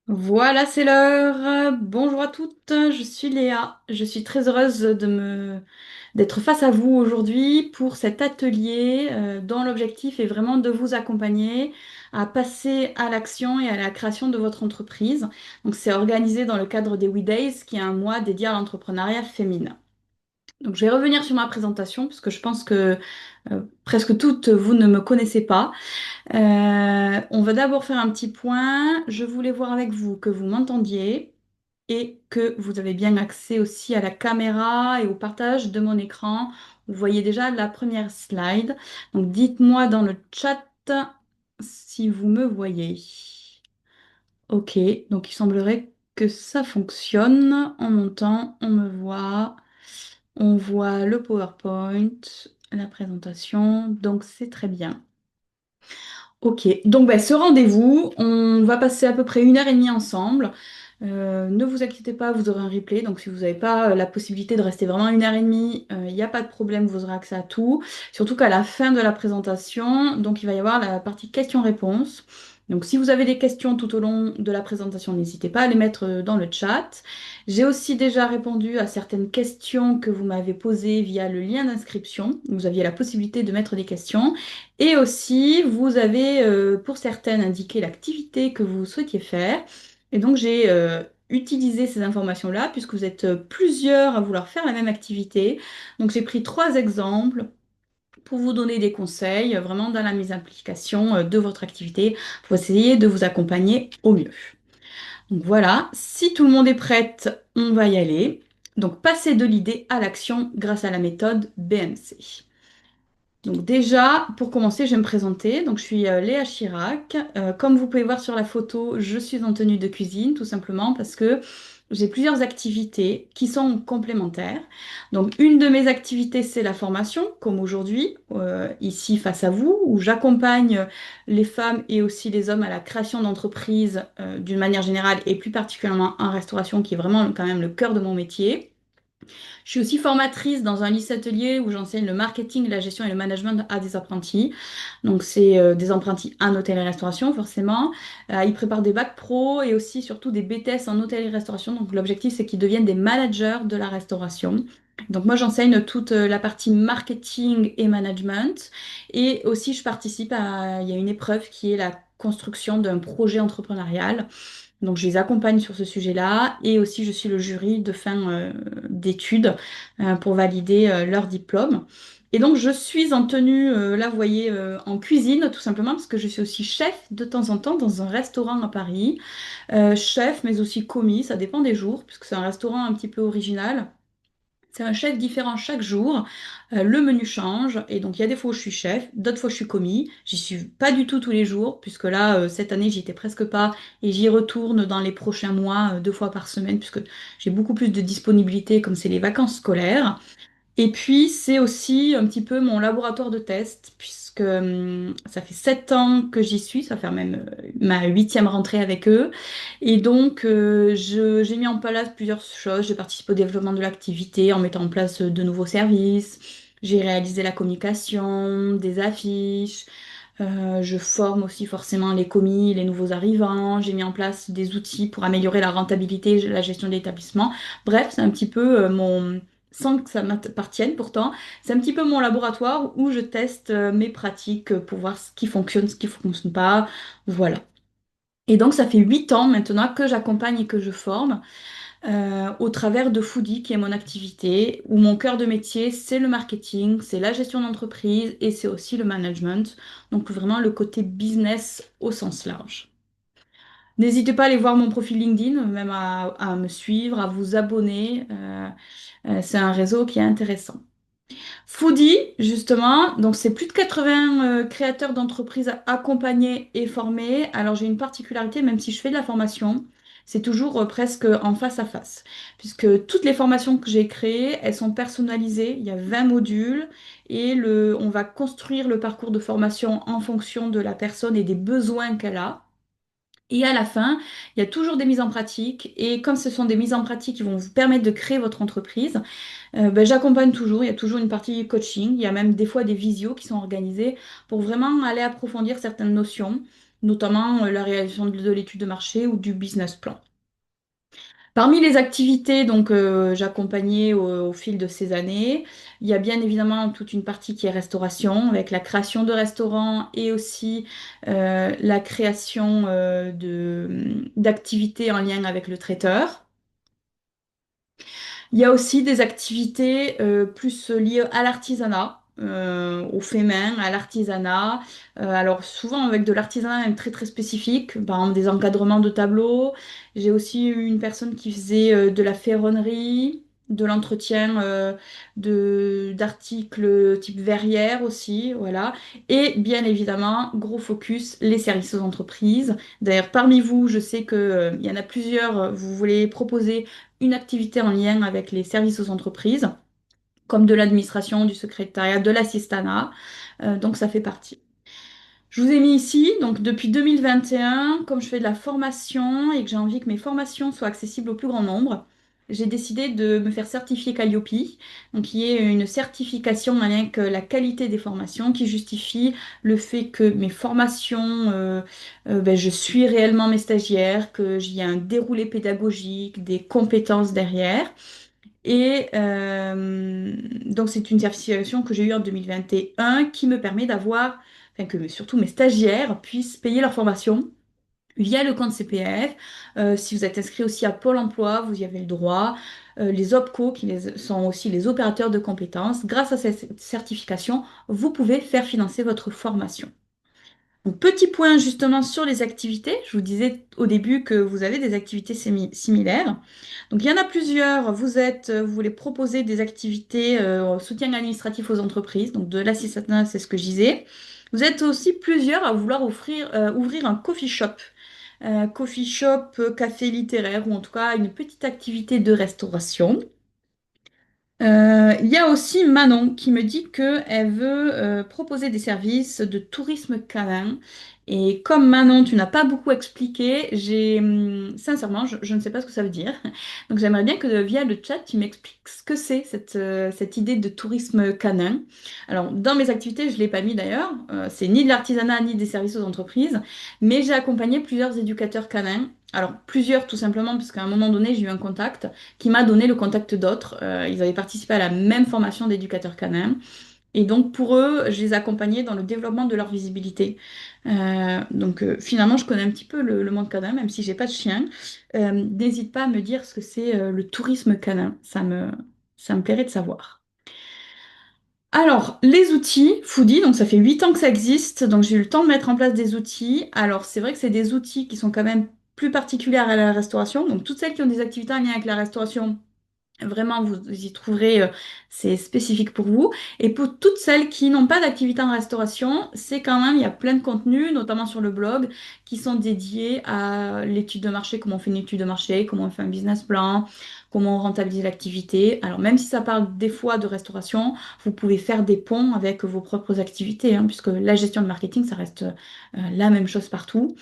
Voilà, c'est l'heure. Bonjour à toutes, je suis Léa. Je suis très heureuse d'être face à vous aujourd'hui pour cet atelier dont l'objectif est vraiment de vous accompagner à passer à l'action et à la création de votre entreprise. Donc, c'est organisé dans le cadre des We Days, qui est un mois dédié à l'entrepreneuriat féminin. Donc, je vais revenir sur ma présentation parce que je pense que presque toutes vous ne me connaissez pas. On va d'abord faire un petit point. Je voulais voir avec vous que vous m'entendiez et que vous avez bien accès aussi à la caméra et au partage de mon écran. Vous voyez déjà la première slide. Donc dites-moi dans le chat si vous me voyez. Ok, donc il semblerait que ça fonctionne. On m'entend, on me voit, on voit le PowerPoint, la présentation, donc c'est très bien. Ok, donc ce rendez-vous, on va passer à peu près 1 heure et demie ensemble. Ne vous inquiétez pas, vous aurez un replay, donc si vous n'avez pas la possibilité de rester vraiment 1 heure et demie, il n'y a pas de problème, vous aurez accès à tout. Surtout qu'à la fin de la présentation, donc il va y avoir la partie questions-réponses. Donc si vous avez des questions tout au long de la présentation, n'hésitez pas à les mettre dans le chat. J'ai aussi déjà répondu à certaines questions que vous m'avez posées via le lien d'inscription. Vous aviez la possibilité de mettre des questions. Et aussi, vous avez pour certaines indiqué l'activité que vous souhaitiez faire. Et donc, j'ai utilisé ces informations-là puisque vous êtes plusieurs à vouloir faire la même activité. Donc, j'ai pris 3 exemples pour vous donner des conseils vraiment dans la mise en application de votre activité pour essayer de vous accompagner au mieux. Donc voilà, si tout le monde est prête, on va y aller. Donc, passer de l'idée à l'action grâce à la méthode BMC. Donc déjà, pour commencer, je vais me présenter. Donc je suis Léa Chirac. Comme vous pouvez voir sur la photo, je suis en tenue de cuisine, tout simplement parce que j'ai plusieurs activités qui sont complémentaires. Donc une de mes activités, c'est la formation, comme aujourd'hui, ici face à vous, où j'accompagne les femmes et aussi les hommes à la création d'entreprises d'une manière générale et plus particulièrement en restauration, qui est vraiment quand même le cœur de mon métier. Je suis aussi formatrice dans un lycée atelier où j'enseigne le marketing, la gestion et le management à des apprentis. Donc, c'est des apprentis en hôtellerie-restauration, forcément. Ils préparent des bacs pro et aussi, surtout, des BTS en hôtellerie-restauration. Donc, l'objectif, c'est qu'ils deviennent des managers de la restauration. Donc, moi, j'enseigne toute la partie marketing et management. Et aussi, je participe à... Il y a une épreuve qui est la construction d'un projet entrepreneurial. Donc, je les accompagne sur ce sujet-là et aussi je suis le jury de fin d'études pour valider leur diplôme. Et donc, je suis en tenue, là, vous voyez, en cuisine, tout simplement, parce que je suis aussi chef de temps en temps dans un restaurant à Paris. Chef, mais aussi commis, ça dépend des jours, puisque c'est un restaurant un petit peu original. C'est un chef différent chaque jour. Le menu change. Et donc, il y a des fois où je suis chef, d'autres fois je suis commis. J'y suis pas du tout tous les jours, puisque là, cette année, j'y étais presque pas. Et j'y retourne dans les prochains mois, 2 fois par semaine, puisque j'ai beaucoup plus de disponibilité, comme c'est les vacances scolaires. Et puis, c'est aussi un petit peu mon laboratoire de test, puisque ça fait 7 ans que j'y suis, ça fait même ma huitième rentrée avec eux. Et donc, j'ai mis en place plusieurs choses. J'ai participé au développement de l'activité en mettant en place de nouveaux services. J'ai réalisé la communication, des affiches. Je forme aussi forcément les commis, les nouveaux arrivants. J'ai mis en place des outils pour améliorer la rentabilité, la gestion de l'établissement. Bref, c'est un petit peu sans que ça m'appartienne pourtant, c'est un petit peu mon laboratoire où je teste mes pratiques pour voir ce qui fonctionne, ce qui ne fonctionne pas. Voilà. Et donc, ça fait 8 ans maintenant que j'accompagne et que je forme au travers de Foodie, qui est mon activité, où mon cœur de métier, c'est le marketing, c'est la gestion d'entreprise et c'est aussi le management. Donc, vraiment le côté business au sens large. N'hésitez pas à aller voir mon profil LinkedIn, même à me suivre, à vous abonner. C'est un réseau qui est intéressant. Foodie, justement, donc c'est plus de 80 créateurs d'entreprises accompagnés et formés. Alors j'ai une particularité, même si je fais de la formation, c'est toujours presque en face à face, puisque toutes les formations que j'ai créées, elles sont personnalisées. Il y a 20 modules et on va construire le parcours de formation en fonction de la personne et des besoins qu'elle a. Et à la fin, il y a toujours des mises en pratique. Et comme ce sont des mises en pratique qui vont vous permettre de créer votre entreprise, j'accompagne toujours, il y a toujours une partie coaching, il y a même des fois des visios qui sont organisées pour vraiment aller approfondir certaines notions. notamment la réalisation de l'étude de marché ou du business plan. Parmi les activités donc j'accompagnais au fil de ces années, il y a bien évidemment toute une partie qui est restauration, avec la création de restaurants et aussi la création d'activités en lien avec le traiteur. Il y a aussi des activités plus liées à l'artisanat, au fait main, à l'artisanat. Alors souvent avec de l'artisanat même très très spécifique, par exemple des encadrements de tableaux. J'ai aussi eu une personne qui faisait de la ferronnerie, de l'entretien d'articles type verrière aussi, voilà. Et bien évidemment, gros focus, les services aux entreprises. D'ailleurs, parmi vous, je sais que, il y en a plusieurs, vous voulez proposer une activité en lien avec les services aux entreprises, comme de l'administration, du secrétariat, de l'assistanat. Donc ça fait partie. Je vous ai mis ici, donc depuis 2021, comme je fais de la formation et que j'ai envie que mes formations soient accessibles au plus grand nombre, j'ai décidé de me faire certifier Calliope, donc qui est une certification en lien avec la qualité des formations qui justifie le fait que mes formations, ben, je suis réellement mes stagiaires, que j'y ai un déroulé pédagogique, des compétences derrière. Et donc, c'est une certification que j'ai eue en 2021 qui me permet d'avoir, enfin, que surtout mes stagiaires puissent payer leur formation via le compte CPF. Si vous êtes inscrit aussi à Pôle emploi, vous y avez le droit. Les OPCO, sont aussi les opérateurs de compétences, grâce à cette certification, vous pouvez faire financer votre formation. Donc, petit point justement sur les activités. Je vous disais au début que vous avez des activités similaires. Donc, il y en a plusieurs. Vous voulez proposer des activités soutien administratif aux entreprises. Donc, de l'assistanat, c'est ce que je disais. Vous êtes aussi plusieurs à vouloir ouvrir un coffee shop. Coffee shop, café littéraire ou en tout cas une petite activité de restauration. Il y a aussi Manon qui me dit qu'elle veut proposer des services de tourisme canin. Et comme Manon, tu n'as pas beaucoup expliqué, sincèrement, je ne sais pas ce que ça veut dire. Donc j'aimerais bien que via le chat, tu m'expliques ce que c'est cette idée de tourisme canin. Alors dans mes activités, je ne l'ai pas mis d'ailleurs, c'est ni de l'artisanat ni des services aux entreprises, mais j'ai accompagné plusieurs éducateurs canins. Alors plusieurs tout simplement parce qu'à un moment donné, j'ai eu un contact qui m'a donné le contact d'autres. Ils avaient participé à la même formation d'éducateur canin. Et donc pour eux, je les accompagnais dans le développement de leur visibilité. Finalement, je connais un petit peu le monde canin, même si j'ai pas de chien. N'hésite pas à me dire ce que c'est le tourisme canin. Ça me plairait de savoir. Alors, les outils Foodie, donc ça fait 8 ans que ça existe, donc j'ai eu le temps de mettre en place des outils. Alors, c'est vrai que c'est des outils qui sont quand même plus particuliers à la restauration. Donc, toutes celles qui ont des activités en lien avec la restauration, vraiment, vous y trouverez, c'est spécifique pour vous. Et pour toutes celles qui n'ont pas d'activité en restauration, c'est quand même, il y a plein de contenus, notamment sur le blog, qui sont dédiés à l'étude de marché, comment on fait une étude de marché, comment on fait un business plan, comment on rentabilise l'activité. Alors même si ça parle des fois de restauration, vous pouvez faire des ponts avec vos propres activités, hein, puisque la gestion de marketing, ça reste la même chose partout.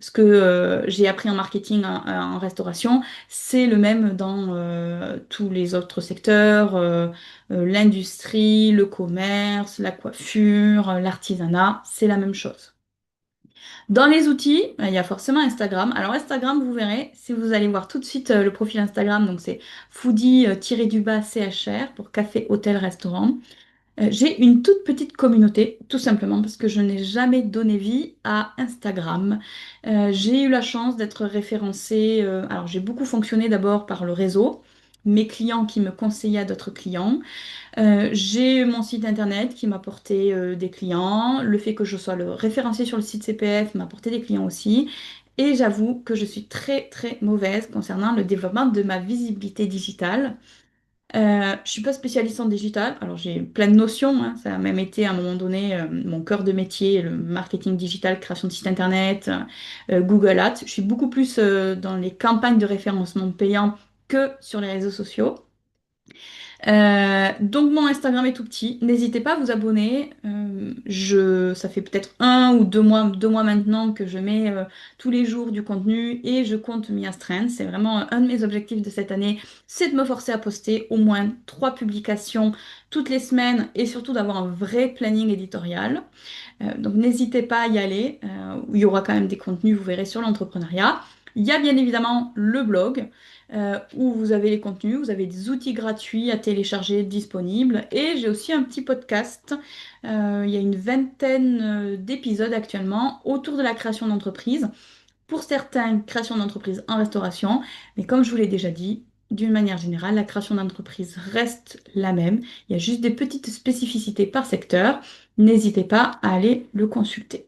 Ce que j'ai appris en marketing en restauration, c'est le même dans tous les autres secteurs, l'industrie, le commerce, la coiffure, l'artisanat, c'est la même chose. Dans les outils, il y a forcément Instagram. Alors Instagram, vous verrez, si vous allez voir tout de suite le profil Instagram, donc c'est foodie-du-bas CHR pour café, hôtel, restaurant. J'ai une toute petite communauté, tout simplement parce que je n'ai jamais donné vie à Instagram. J'ai eu la chance d'être référencée. Alors, j'ai beaucoup fonctionné d'abord par le réseau, mes clients qui me conseillaient à d'autres clients. J'ai mon site internet qui m'apportait des clients. Le fait que je sois le référencé sur le site CPF m'apportait des clients aussi. Et j'avoue que je suis très très mauvaise concernant le développement de ma visibilité digitale. Je suis pas spécialiste en digital, alors j'ai plein de notions, hein. Ça a même été à un moment donné mon cœur de métier, le marketing digital, création de site internet, Google Ads. Je suis beaucoup plus dans les campagnes de référencement payant que sur les réseaux sociaux. Donc mon Instagram est tout petit. N'hésitez pas à vous abonner. Ça fait peut-être 1 ou 2 mois maintenant que je mets tous les jours du contenu et je compte m'y astreindre. C'est vraiment un de mes objectifs de cette année, c'est de me forcer à poster au moins 3 publications toutes les semaines et surtout d'avoir un vrai planning éditorial. Donc n'hésitez pas à y aller, où il y aura quand même des contenus, vous verrez, sur l'entrepreneuriat. Il y a bien évidemment le blog, où vous avez les contenus, vous avez des outils gratuits à télécharger disponibles. Et j'ai aussi un petit podcast. Il y a une vingtaine d'épisodes actuellement autour de la création d'entreprise. Pour certains, création d'entreprise en restauration. Mais comme je vous l'ai déjà dit, d'une manière générale, la création d'entreprise reste la même. Il y a juste des petites spécificités par secteur. N'hésitez pas à aller le consulter.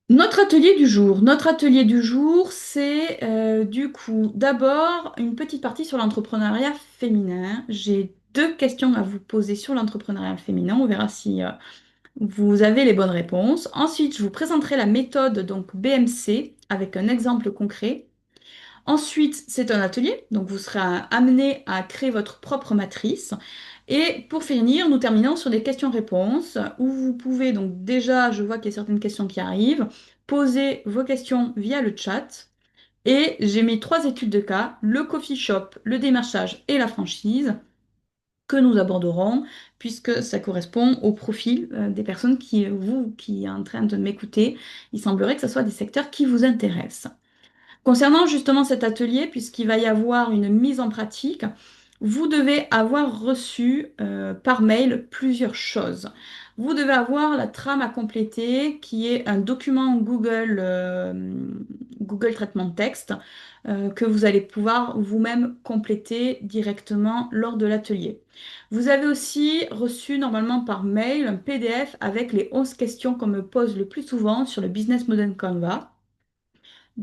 Notre atelier du jour, c'est du coup d'abord une petite partie sur l'entrepreneuriat féminin. J'ai 2 questions à vous poser sur l'entrepreneuriat féminin. On verra si vous avez les bonnes réponses. Ensuite, je vous présenterai la méthode donc BMC avec un exemple concret. Ensuite, c'est un atelier, donc vous serez amené à créer votre propre matrice. Et pour finir, nous terminons sur des questions-réponses où vous pouvez donc déjà, je vois qu'il y a certaines questions qui arrivent, poser vos questions via le chat. Et j'ai mis 3 études de cas, le coffee shop, le démarchage et la franchise, que nous aborderons, puisque ça correspond au profil des personnes qui est en train de m'écouter. Il semblerait que ce soit des secteurs qui vous intéressent. Concernant justement cet atelier, puisqu'il va y avoir une mise en pratique, vous devez avoir reçu par mail plusieurs choses. Vous devez avoir la trame à compléter, qui est un document Google Traitement de texte, que vous allez pouvoir vous-même compléter directement lors de l'atelier. Vous avez aussi reçu normalement par mail un PDF avec les 11 questions qu'on me pose le plus souvent sur le Business Model Canva.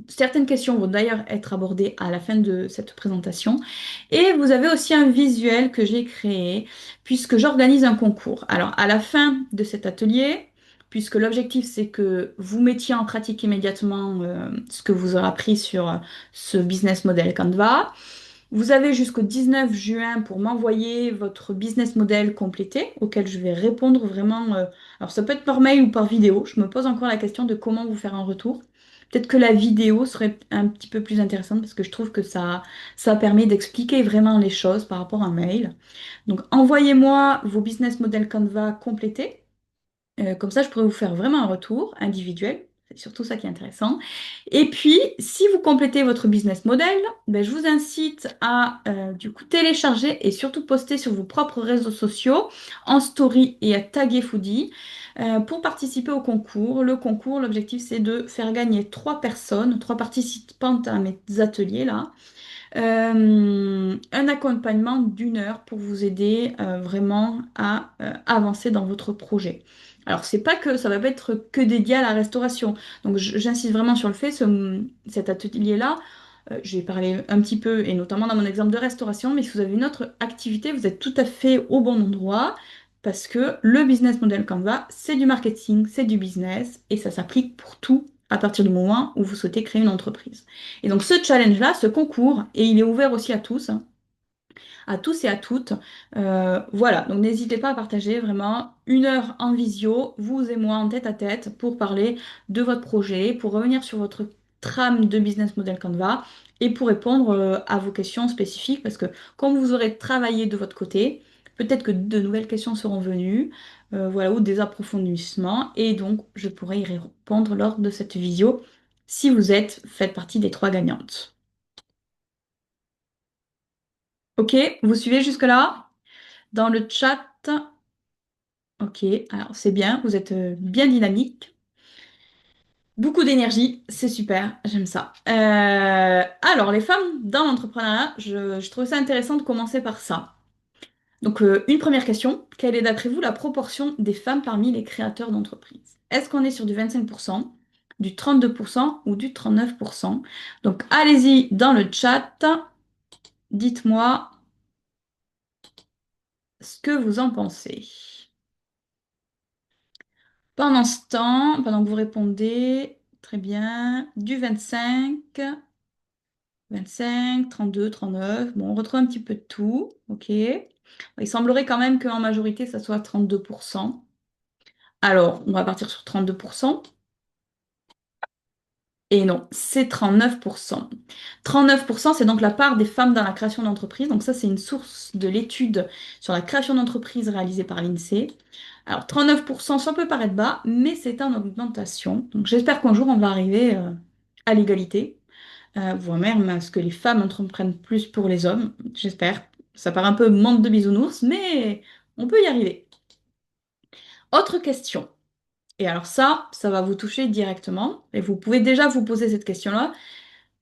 Certaines questions vont d'ailleurs être abordées à la fin de cette présentation. Et vous avez aussi un visuel que j'ai créé puisque j'organise un concours. Alors, à la fin de cet atelier, puisque l'objectif c'est que vous mettiez en pratique immédiatement ce que vous aurez appris sur ce business model Canva, vous avez jusqu'au 19 juin pour m'envoyer votre business model complété, auquel je vais répondre vraiment. Alors, ça peut être par mail ou par vidéo. Je me pose encore la question de comment vous faire un retour. Peut-être que la vidéo serait un petit peu plus intéressante parce que je trouve que ça permet d'expliquer vraiment les choses par rapport à un mail. Donc, envoyez-moi vos business model Canva complétés. Comme ça, je pourrais vous faire vraiment un retour individuel. C'est surtout ça qui est intéressant. Et puis, si vous complétez votre business model, ben, je vous incite à du coup télécharger et surtout poster sur vos propres réseaux sociaux en story et à taguer Foodie pour participer au concours. Le concours, l'objectif, c'est de faire gagner 3 personnes, 3 participantes à mes ateliers là, un accompagnement d'1 heure pour vous aider vraiment à avancer dans votre projet. Alors, c'est pas que ça va pas être que dédié à la restauration. Donc, j'insiste vraiment sur le fait, cet atelier-là, je vais parler un petit peu, et notamment dans mon exemple de restauration, mais si vous avez une autre activité, vous êtes tout à fait au bon endroit, parce que le business model Canva, c'est du marketing, c'est du business, et ça s'applique pour tout à partir du moment où vous souhaitez créer une entreprise. Et donc ce challenge-là, ce concours, et il est ouvert aussi hein, à tous et à toutes. Voilà, donc n'hésitez pas à partager vraiment 1 heure en visio, vous et moi en tête à tête, pour parler de votre projet, pour revenir sur votre trame de business model Canva et pour répondre à vos questions spécifiques, parce que quand vous aurez travaillé de votre côté, peut-être que de nouvelles questions seront venues, voilà, ou des approfondissements, et donc je pourrai y répondre lors de cette visio si faites partie des 3 gagnantes. Ok, vous suivez jusque-là? Dans le chat, ok, alors c'est bien, vous êtes bien dynamique. Beaucoup d'énergie, c'est super, j'aime ça. Alors, les femmes dans l'entrepreneuriat, je trouve ça intéressant de commencer par ça. Donc, une première question, quelle est d'après vous la proportion des femmes parmi les créateurs d'entreprises? Est-ce qu'on est sur du 25%, du 32% ou du 39%? Donc, allez-y dans le chat, dites-moi ce que vous en pensez. Pendant ce temps, pendant que vous répondez, très bien, du 25, 25, 32, 39. Bon, on retrouve un petit peu de tout. OK. Il semblerait quand même qu'en majorité, ça soit 32%. Alors, on va partir sur 32%. Et non, c'est 39%. 39%, c'est donc la part des femmes dans la création d'entreprise. Donc ça, c'est une source de l'étude sur la création d'entreprise réalisée par l'INSEE. Alors 39%, ça peut paraître bas, mais c'est en augmentation. Donc j'espère qu'un jour, on va arriver à l'égalité, voire même à ce que les femmes entreprennent plus pour les hommes. J'espère. Ça paraît un peu monde de bisounours, mais on peut y arriver. Autre question. Et alors ça va vous toucher directement. Et vous pouvez déjà vous poser cette question-là.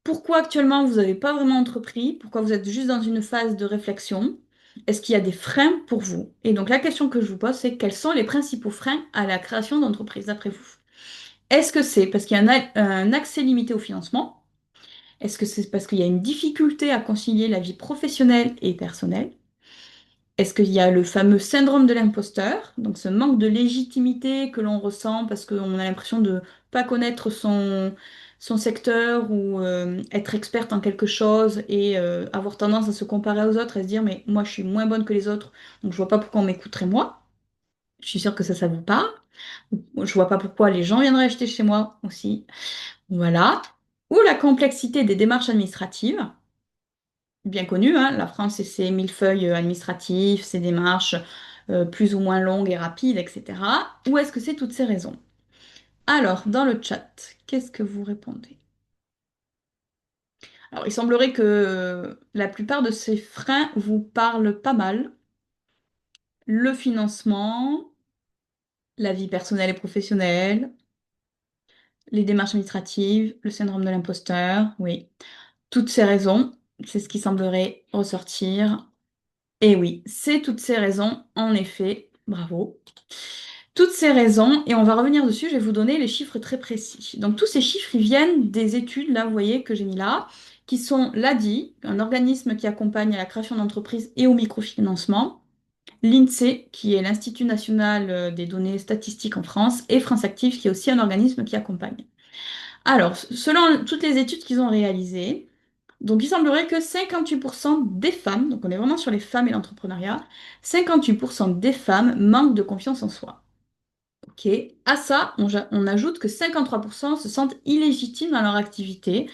Pourquoi actuellement vous n'avez pas vraiment entrepris? Pourquoi vous êtes juste dans une phase de réflexion? Est-ce qu'il y a des freins pour vous? Et donc la question que je vous pose, c'est quels sont les principaux freins à la création d'entreprise d'après vous? Est-ce que c'est parce qu'il y a un accès limité au financement? Est-ce que c'est parce qu'il y a une difficulté à concilier la vie professionnelle et personnelle? Est-ce qu'il y a le fameux syndrome de l'imposteur, donc ce manque de légitimité que l'on ressent parce qu'on a l'impression de pas connaître son secteur ou être experte en quelque chose et avoir tendance à se comparer aux autres et se dire mais moi je suis moins bonne que les autres, donc je vois pas pourquoi on m'écouterait moi. Je suis sûre que ça vous parle. Je vois pas pourquoi les gens viendraient acheter chez moi aussi. Voilà. Ou la complexité des démarches administratives bien connu, hein, la France et ses millefeuilles administratifs, ses démarches plus ou moins longues et rapides, etc. Ou est-ce que c'est toutes ces raisons? Alors, dans le chat, qu'est-ce que vous répondez? Alors, il semblerait que la plupart de ces freins vous parlent pas mal. Le financement, la vie personnelle et professionnelle, les démarches administratives, le syndrome de l'imposteur, oui. Toutes ces raisons, c'est ce qui semblerait ressortir. Et oui, c'est toutes ces raisons, en effet, bravo. Toutes ces raisons, et on va revenir dessus, je vais vous donner les chiffres très précis. Donc tous ces chiffres, ils viennent des études, là, vous voyez, que j'ai mis là, qui sont l'ADI, un organisme qui accompagne à la création d'entreprises et au microfinancement, l'INSEE, qui est l'Institut national des données statistiques en France, et France Active, qui est aussi un organisme qui accompagne. Alors, selon toutes les études qu'ils ont réalisées, donc il semblerait que 58% des femmes, donc on est vraiment sur les femmes et l'entrepreneuriat, 58% des femmes manquent de confiance en soi. Ok. À ça, on ajoute que 53% se sentent illégitimes dans leur activité.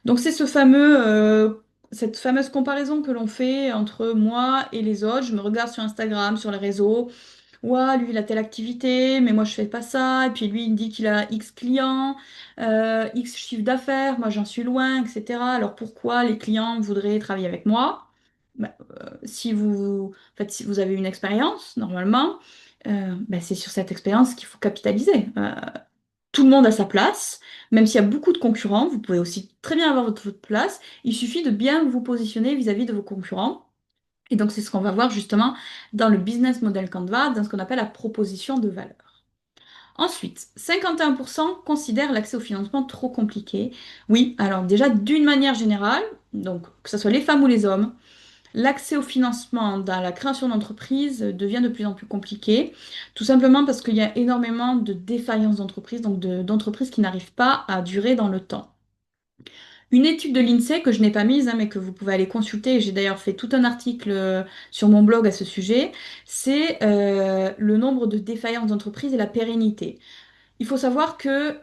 Donc c'est cette fameuse comparaison que l'on fait entre moi et les autres. Je me regarde sur Instagram, sur les réseaux. Ouais, lui, il a telle activité, mais moi, je fais pas ça. Et puis lui, il me dit qu'il a X clients, X chiffre d'affaires. Moi, j'en suis loin, etc. Alors pourquoi les clients voudraient travailler avec moi? Bah, si vous avez une expérience, normalement, bah, c'est sur cette expérience qu'il faut capitaliser. Tout le monde a sa place, même s'il y a beaucoup de concurrents, vous pouvez aussi très bien avoir votre place. Il suffit de bien vous positionner vis-à-vis de vos concurrents. Et donc, c'est ce qu'on va voir justement dans le business model Canva, dans ce qu'on appelle la proposition de valeur. Ensuite, 51% considèrent l'accès au financement trop compliqué. Oui, alors déjà, d'une manière générale, donc que ce soit les femmes ou les hommes, l'accès au financement dans la création d'entreprises devient de plus en plus compliqué, tout simplement parce qu'il y a énormément de défaillances d'entreprises, donc d'entreprises qui n'arrivent pas à durer dans le temps. Une étude de l'INSEE que je n'ai pas mise, hein, mais que vous pouvez aller consulter, et j'ai d'ailleurs fait tout un article sur mon blog à ce sujet, c'est le nombre de défaillances d'entreprises et la pérennité. Il faut savoir que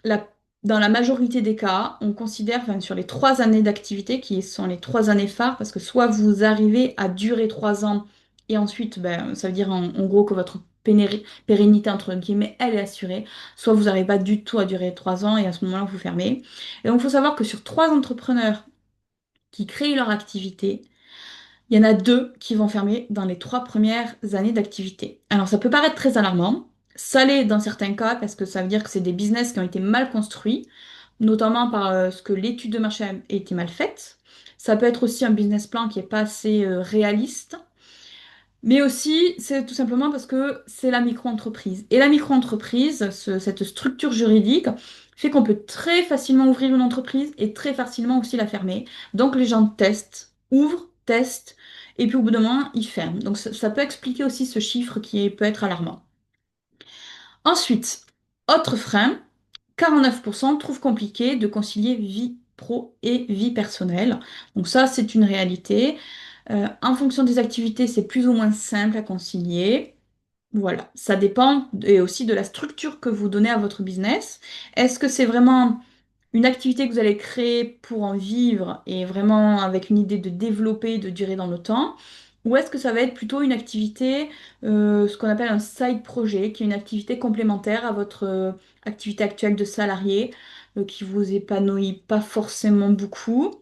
la- dans la majorité des cas, on considère, enfin, sur les 3 années d'activité, qui sont les 3 années phares, parce que soit vous arrivez à durer 3 ans, et ensuite, ben, ça veut dire en gros que votre pérennité, entre guillemets, elle est assurée, soit vous n'arrivez pas du tout à durer 3 ans, et à ce moment-là, vous fermez. Et donc, il faut savoir que sur 3 entrepreneurs qui créent leur activité, il y en a 2 qui vont fermer dans les 3 premières années d'activité. Alors ça peut paraître très alarmant, ça l'est dans certains cas parce que ça veut dire que c'est des business qui ont été mal construits, notamment par ce que l'étude de marché a été mal faite. Ça peut être aussi un business plan qui n'est pas assez réaliste. Mais aussi, c'est tout simplement parce que c'est la micro-entreprise. Et la micro-entreprise, cette structure juridique, fait qu'on peut très facilement ouvrir une entreprise et très facilement aussi la fermer. Donc les gens testent, ouvrent, testent, et puis au bout d'un moment, ils ferment. Donc ça peut expliquer aussi ce chiffre peut être alarmant. Ensuite, autre frein, 49% trouvent compliqué de concilier vie pro et vie personnelle. Donc ça, c'est une réalité. En fonction des activités, c'est plus ou moins simple à concilier. Voilà, ça dépend et aussi de la structure que vous donnez à votre business. Est-ce que c'est vraiment une activité que vous allez créer pour en vivre et vraiment avec une idée de développer, de durer dans le temps? Ou est-ce que ça va être plutôt une activité, ce qu'on appelle un side projet, qui est une activité complémentaire à votre activité actuelle de salarié, qui vous épanouit pas forcément beaucoup?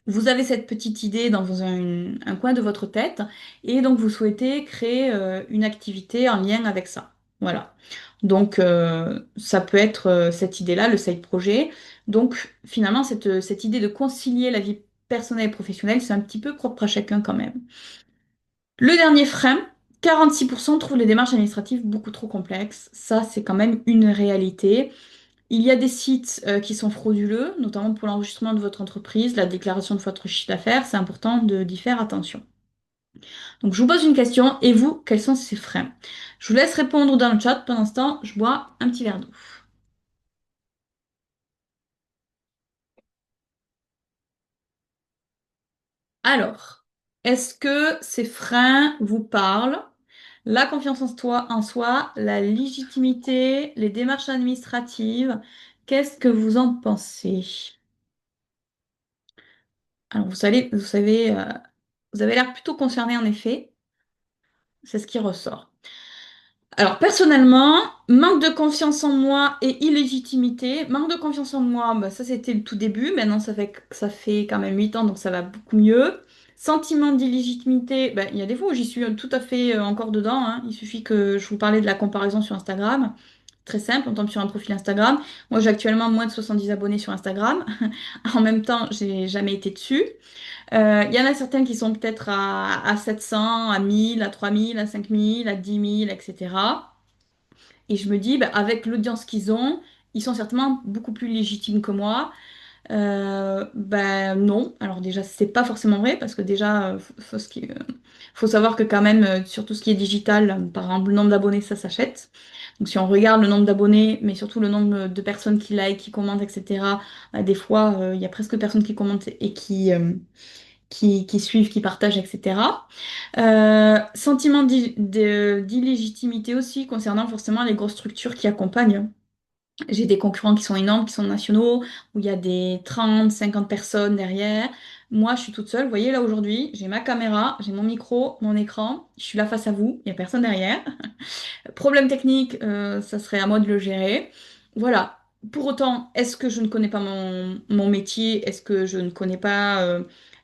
Vous avez cette petite idée dans un coin de votre tête et donc vous souhaitez créer une activité en lien avec ça. Voilà. Donc ça peut être cette idée-là, le side projet. Donc finalement, cette idée de concilier la vie personnelle et professionnelle, c'est un petit peu propre à chacun quand même. Le dernier frein, 46% trouvent les démarches administratives beaucoup trop complexes. Ça, c'est quand même une réalité. Il y a des sites qui sont frauduleux, notamment pour l'enregistrement de votre entreprise, la déclaration de votre chiffre d'affaires. C'est important d'y faire attention. Donc, je vous pose une question. Et vous, quels sont ces freins? Je vous laisse répondre dans le chat. Pendant ce temps, je bois un petit verre d'eau. Alors, est-ce que ces freins vous parlent? La confiance en soi, la légitimité, les démarches administratives. Qu'est-ce que vous en pensez? Alors, vous avez l'air plutôt concerné en effet. C'est ce qui ressort. Alors, personnellement, manque de confiance en moi et illégitimité. Manque de confiance en moi, bah, ça c'était le tout début. Maintenant, ça fait quand même 8 ans, donc ça va beaucoup mieux. Sentiment d'illégitimité, bah, il y a des fois où j'y suis tout à fait encore dedans, hein. Il suffit que je vous parlais de la comparaison sur Instagram. Très simple, on tombe sur un profil Instagram. Moi, j'ai actuellement moins de 70 abonnés sur Instagram. En même temps, j'ai jamais été dessus. Il y en a certains qui sont peut-être à 700, à 1000, à 3000, à 5000, à 10 000, etc. Et je me dis, bah, avec l'audience qu'ils ont, ils sont certainement beaucoup plus légitimes que moi. Ben non, alors déjà c'est pas forcément vrai parce que déjà faut savoir que quand même sur tout ce qui est digital, par exemple le nombre d'abonnés ça s'achète. Donc si on regarde le nombre d'abonnés, mais surtout le nombre de personnes qui like, qui commentent, etc. Des fois il y a presque personne qui commente et qui suivent, qui partagent, etc. Sentiment d'illégitimité aussi concernant forcément les grosses structures qui accompagnent. J'ai des concurrents qui sont énormes, qui sont nationaux, où il y a des 30, 50 personnes derrière. Moi, je suis toute seule. Vous voyez, là, aujourd'hui, j'ai ma caméra, j'ai mon micro, mon écran. Je suis là face à vous. Il n'y a personne derrière. Problème technique, ça serait à moi de le gérer. Voilà. Pour autant, est-ce que je ne connais pas mon métier? Est-ce que je ne connais pas...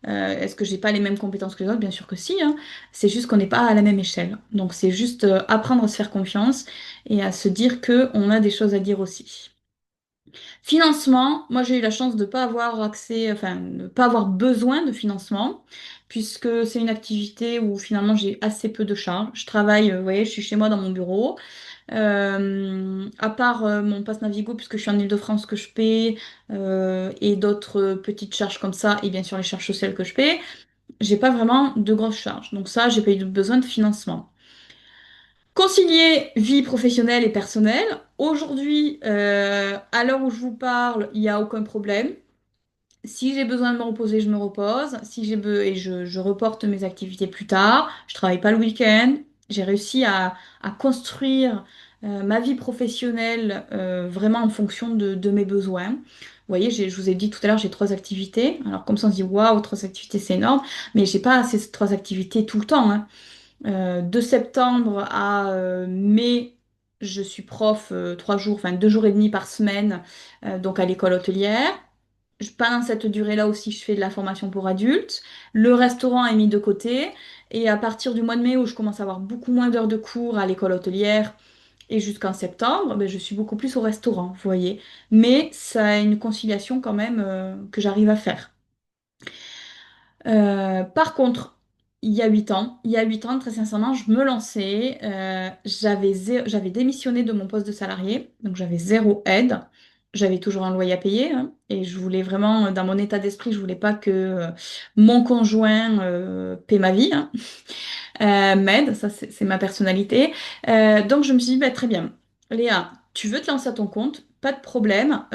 est-ce que j'ai pas les mêmes compétences que les autres? Bien sûr que si, hein. C'est juste qu'on n'est pas à la même échelle. Donc, c'est juste apprendre à se faire confiance et à se dire que on a des choses à dire aussi. Financement, moi j'ai eu la chance de ne pas avoir accès, enfin, de pas avoir besoin de financement, puisque c'est une activité où finalement j'ai assez peu de charges. Je travaille, vous voyez, je suis chez moi dans mon bureau. À part mon pass Navigo, puisque je suis en Île-de-France que je paie, et d'autres petites charges comme ça, et bien sûr les charges sociales que je paie, j'ai pas vraiment de grosses charges. Donc ça, j'ai pas eu besoin de financement. Concilier vie professionnelle et personnelle. Aujourd'hui, à l'heure où je vous parle, il n'y a aucun problème. Si j'ai besoin de me reposer, je me repose. Si et je reporte mes activités plus tard. Je travaille pas le week-end. J'ai réussi à construire ma vie professionnelle vraiment en fonction de mes besoins. Vous voyez, je vous ai dit tout à l'heure, j'ai 3 activités. Alors comme ça, on se dit, waouh, 3 activités, c'est énorme. Mais j'ai pas ces 3 activités tout le temps, hein. De septembre à mai, je suis prof 3 jours, enfin 2 jours et demi par semaine, donc à l'école hôtelière. Pendant cette durée-là aussi, je fais de la formation pour adultes. Le restaurant est mis de côté. Et à partir du mois de mai, où je commence à avoir beaucoup moins d'heures de cours à l'école hôtelière, et jusqu'en septembre, ben, je suis beaucoup plus au restaurant, vous voyez. Mais ça a une conciliation quand même que j'arrive à faire. Par contre, il y a 8 ans, très sincèrement, je me lançais, j'avais démissionné de mon poste de salarié, donc j'avais zéro aide. J'avais toujours un loyer à payer, hein, et je voulais vraiment, dans mon état d'esprit, je voulais pas que mon conjoint paie ma vie, hein, m'aide, ça c'est ma personnalité. Donc je me suis dit, bah, très bien, Léa, tu veux te lancer à ton compte, pas de problème.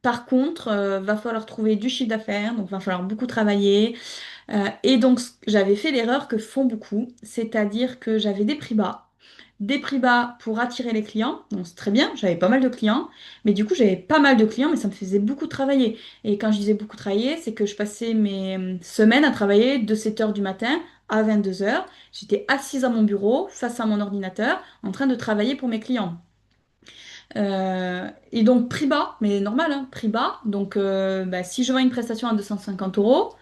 Par contre, va falloir trouver du chiffre d'affaires, donc va falloir beaucoup travailler. Et donc, j'avais fait l'erreur que font beaucoup, c'est-à-dire que j'avais des prix bas pour attirer les clients. Donc, c'est très bien, j'avais pas mal de clients, mais du coup, j'avais pas mal de clients, mais ça me faisait beaucoup travailler. Et quand je disais beaucoup travailler, c'est que je passais mes semaines à travailler de 7 heures du matin à 22 heures. J'étais assise à mon bureau, face à mon ordinateur, en train de travailler pour mes clients. Et donc prix bas, mais normal, hein, prix bas. Donc bah, si je vends une prestation à 250 euros,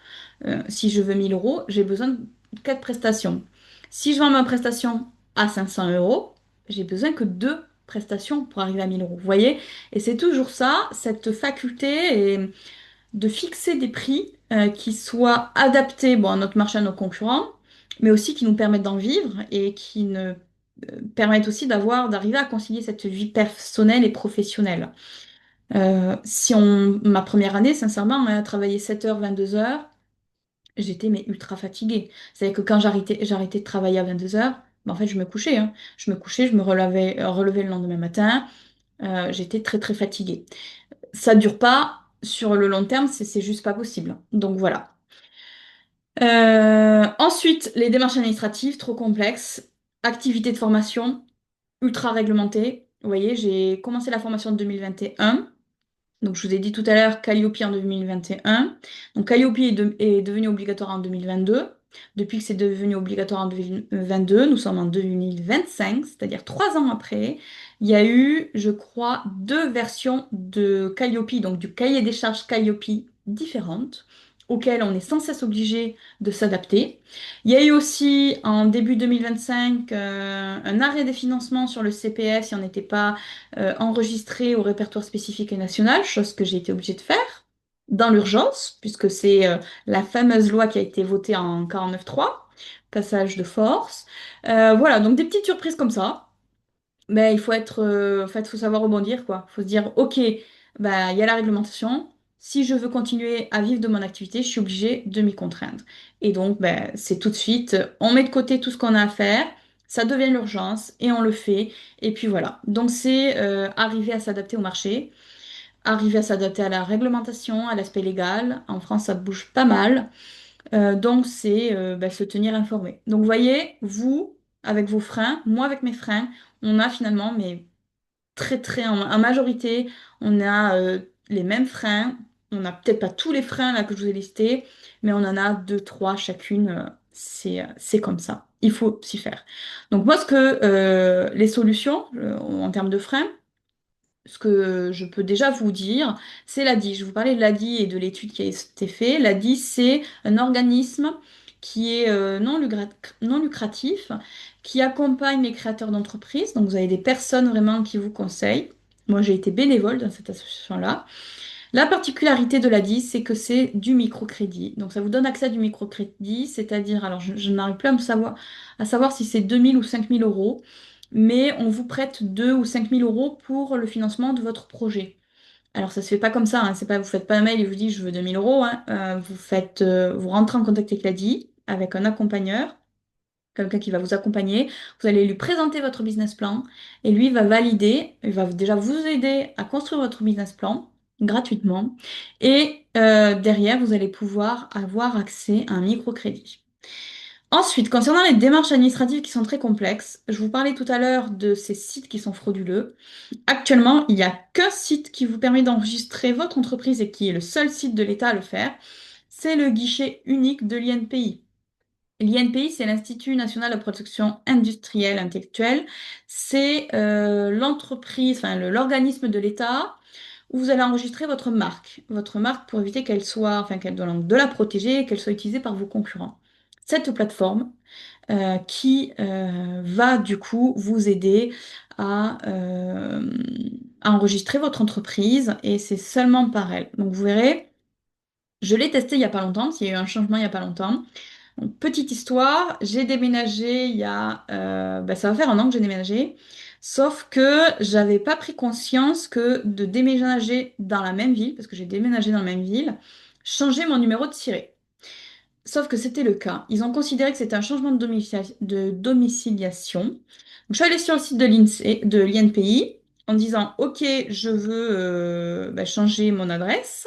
si je veux 1000 euros, j'ai besoin de 4 prestations. Si je vends ma prestation à 500 euros, j'ai besoin que 2 prestations pour arriver à 1000 euros. Vous voyez? Et c'est toujours ça, cette faculté de fixer des prix qui soient adaptés bon, à notre marché, à nos concurrents, mais aussi qui nous permettent d'en vivre et qui ne permettent aussi d'arriver à concilier cette vie personnelle et professionnelle. Si on, ma première année, sincèrement, à travailler 7 heures, 22 heures, j'étais mais ultra fatiguée. C'est-à-dire que quand j'arrêtais de travailler à 22 heures, ben, en fait, je me couchais, hein. Je me couchais, je me relevais le lendemain matin. J'étais très très fatiguée. Ça dure pas sur le long terme, c'est juste pas possible. Donc voilà. Ensuite, les démarches administratives trop complexes, activités de formation ultra réglementées. Vous voyez, j'ai commencé la formation en 2021. Donc, je vous ai dit tout à l'heure Calliope en 2021. Donc, Calliope est devenu obligatoire en 2022. Depuis que c'est devenu obligatoire en 2022, nous sommes en 2025, c'est-à-dire 3 ans après. Il y a eu, je crois, deux versions de Calliope, donc du cahier des charges Calliope différentes, auxquelles on est sans cesse obligé de s'adapter. Il y a eu aussi en début 2025 un arrêt des financements sur le CPF si on n'était pas enregistré au répertoire spécifique et national, chose que j'ai été obligée de faire dans l'urgence, puisque c'est la fameuse loi qui a été votée en 49.3, passage de force. Voilà, donc des petites surprises comme ça. Mais il faut être, en fait, faut savoir rebondir, quoi. Il faut se dire, ok, bah, il y a la réglementation. Si je veux continuer à vivre de mon activité, je suis obligée de m'y contraindre. Et donc, ben, c'est tout de suite, on met de côté tout ce qu'on a à faire, ça devient l'urgence et on le fait. Et puis voilà. Donc, c'est arriver à s'adapter au marché, arriver à s'adapter à la réglementation, à l'aspect légal. En France, ça bouge pas mal. Donc, c'est ben, se tenir informé. Donc, vous voyez, vous, avec vos freins, moi avec mes freins, on a finalement, mais très très en majorité, on a les mêmes freins. On n'a peut-être pas tous les freins là que je vous ai listés, mais on en a deux, trois chacune. C'est comme ça. Il faut s'y faire. Donc moi, les solutions en termes de freins, ce que je peux déjà vous dire, c'est l'ADI. Je vous parlais de l'ADI et de l'étude qui a été faite. L'ADI, c'est un organisme qui est non lucratif, qui accompagne les créateurs d'entreprises. Donc, vous avez des personnes vraiment qui vous conseillent. Moi, j'ai été bénévole dans cette association-là. La particularité de l'ADI, c'est que c'est du microcrédit. Donc, ça vous donne accès à du microcrédit, c'est-à-dire, alors je n'arrive plus à savoir si c'est 2000 ou 5000 euros, mais on vous prête 2 ou 5000 euros pour le financement de votre projet. Alors, ça se fait pas comme ça, hein. C'est pas, vous faites pas un mail et vous dites je veux 2000 euros, hein. Vous rentrez en contact avec l'ADI, avec un accompagneur, quelqu'un qui va vous accompagner. Vous allez lui présenter votre business plan et lui va valider, il va déjà vous aider à construire votre business plan gratuitement. Et derrière, vous allez pouvoir avoir accès à un microcrédit. Ensuite, concernant les démarches administratives qui sont très complexes, je vous parlais tout à l'heure de ces sites qui sont frauduleux. Actuellement, il n'y a qu'un site qui vous permet d'enregistrer votre entreprise et qui est le seul site de l'État à le faire. C'est le guichet unique de l'INPI. L'INPI, c'est l'Institut national de protection industrielle intellectuelle. C'est l'entreprise, enfin l'organisme de l'État où vous allez enregistrer votre marque pour éviter qu'elle soit, enfin qu'elle doit de la protéger et qu'elle soit utilisée par vos concurrents. Cette plateforme qui va du coup vous aider à enregistrer votre entreprise et c'est seulement par elle. Donc vous verrez, je l'ai testé il n'y a pas longtemps, parce qu'il y a eu un changement il n'y a pas longtemps. Donc, petite histoire, j'ai déménagé il y a, ça va faire un an que j'ai déménagé, sauf que j'avais pas pris conscience que de déménager dans la même ville, parce que j'ai déménagé dans la même ville, changeait mon numéro de siret. Sauf que c'était le cas. Ils ont considéré que c'était un changement de domiciliation. Donc, je suis allée sur le site de l'INSEE, de l'INPI. en disant, OK, je veux changer mon adresse.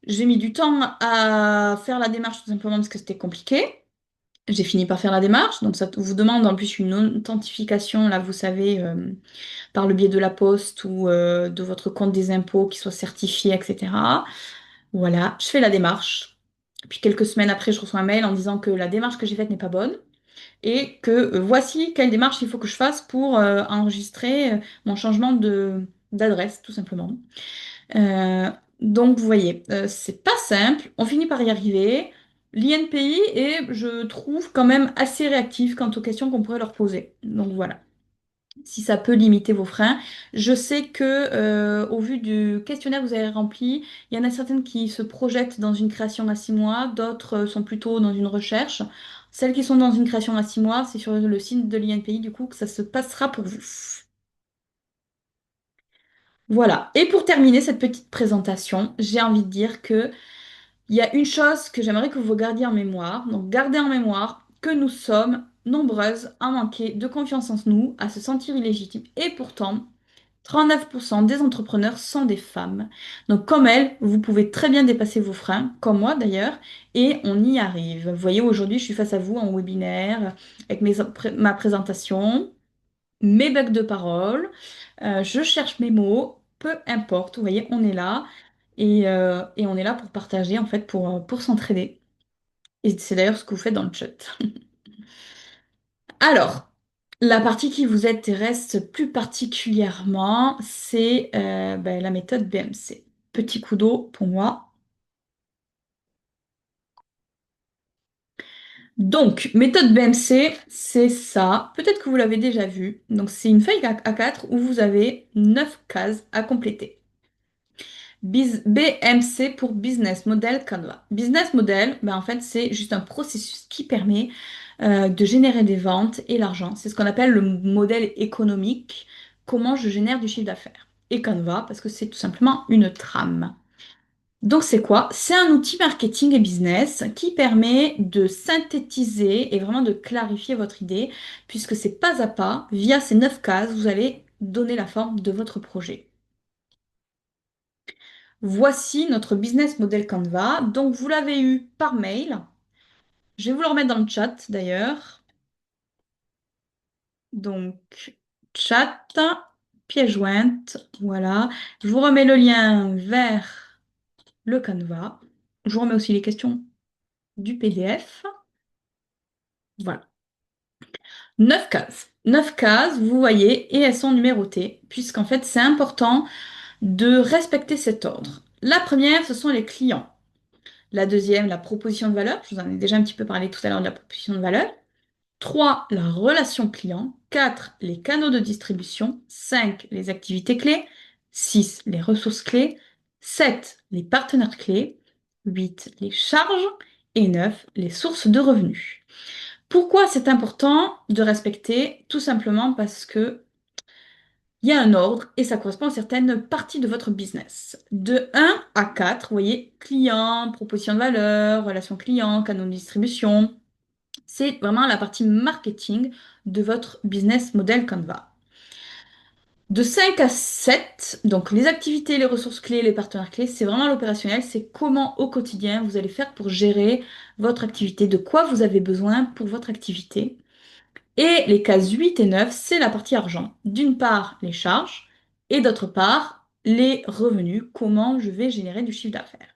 J'ai mis du temps à faire la démarche tout simplement parce que c'était compliqué. J'ai fini par faire la démarche, donc ça vous demande en plus une authentification, là vous savez, par le biais de la poste ou de votre compte des impôts qui soit certifié, etc. Voilà, je fais la démarche. Puis quelques semaines après, je reçois un mail en disant que la démarche que j'ai faite n'est pas bonne et que voici quelle démarche il faut que je fasse pour enregistrer mon changement d'adresse, tout simplement. Euh, donc, vous voyez, c'est pas simple. On finit par y arriver. L'INPI est, je trouve, quand même assez réactif quant aux questions qu'on pourrait leur poser. Donc voilà, si ça peut limiter vos freins. Je sais que, au vu du questionnaire que vous avez rempli, il y en a certaines qui se projettent dans une création à 6 mois, d'autres sont plutôt dans une recherche. Celles qui sont dans une création à 6 mois, c'est sur le site de l'INPI, du coup, que ça se passera pour vous. Voilà. Et pour terminer cette petite présentation, j'ai envie de dire que il y a une chose que j'aimerais que vous gardiez en mémoire. Donc, gardez en mémoire que nous sommes nombreuses à manquer de confiance en nous, à se sentir illégitimes. Et pourtant, 39% des entrepreneurs sont des femmes. Donc, comme elles, vous pouvez très bien dépasser vos freins, comme moi d'ailleurs, et on y arrive. Vous voyez, aujourd'hui, je suis face à vous en webinaire, avec ma présentation, mes bacs de parole, je cherche mes mots, peu importe. Vous voyez, on est là. Et on est là pour partager, en fait, pour s'entraider. Et c'est d'ailleurs ce que vous faites dans le chat. Alors, la partie qui vous intéresse plus particulièrement, c'est la méthode BMC. Petit coup d'eau pour moi. Donc, méthode BMC, c'est ça. Peut-être que vous l'avez déjà vu. Donc, c'est une feuille A4 où vous avez 9 cases à compléter. BMC pour Business Model Canva. Business Model, en fait, c'est juste un processus qui permet de générer des ventes et l'argent. C'est ce qu'on appelle le modèle économique, comment je génère du chiffre d'affaires. Et Canva, parce que c'est tout simplement une trame. Donc c'est quoi? C'est un outil marketing et business qui permet de synthétiser et vraiment de clarifier votre idée, puisque c'est pas à pas, via ces 9 cases, vous allez donner la forme de votre projet. Voici notre business model Canva. Donc, vous l'avez eu par mail. Je vais vous le remettre dans le chat d'ailleurs. Donc, chat, pièce jointe. Voilà. Je vous remets le lien vers le Canva. Je vous remets aussi les questions du PDF. Voilà. 9 cases. 9 cases, vous voyez, et elles sont numérotées, puisqu'en fait, c'est important de respecter cet ordre. La première, ce sont les clients. La deuxième, la proposition de valeur. Je vous en ai déjà un petit peu parlé tout à l'heure de la proposition de valeur. 3, la relation client. 4, les canaux de distribution. 5, les activités clés. 6, les ressources clés. 7, les partenaires clés. 8, les charges. Et 9, les sources de revenus. Pourquoi c'est important de respecter? Tout simplement parce que il y a un ordre et ça correspond à certaines parties de votre business. De 1 à 4, vous voyez, client, proposition de valeur, relation client, canaux de distribution. C'est vraiment la partie marketing de votre business model Canva. De 5 à 7, donc les activités, les ressources clés, les partenaires clés, c'est vraiment l'opérationnel, c'est comment au quotidien vous allez faire pour gérer votre activité, de quoi vous avez besoin pour votre activité. Et les cases 8 et 9, c'est la partie argent. D'une part, les charges et d'autre part, les revenus, comment je vais générer du chiffre d'affaires.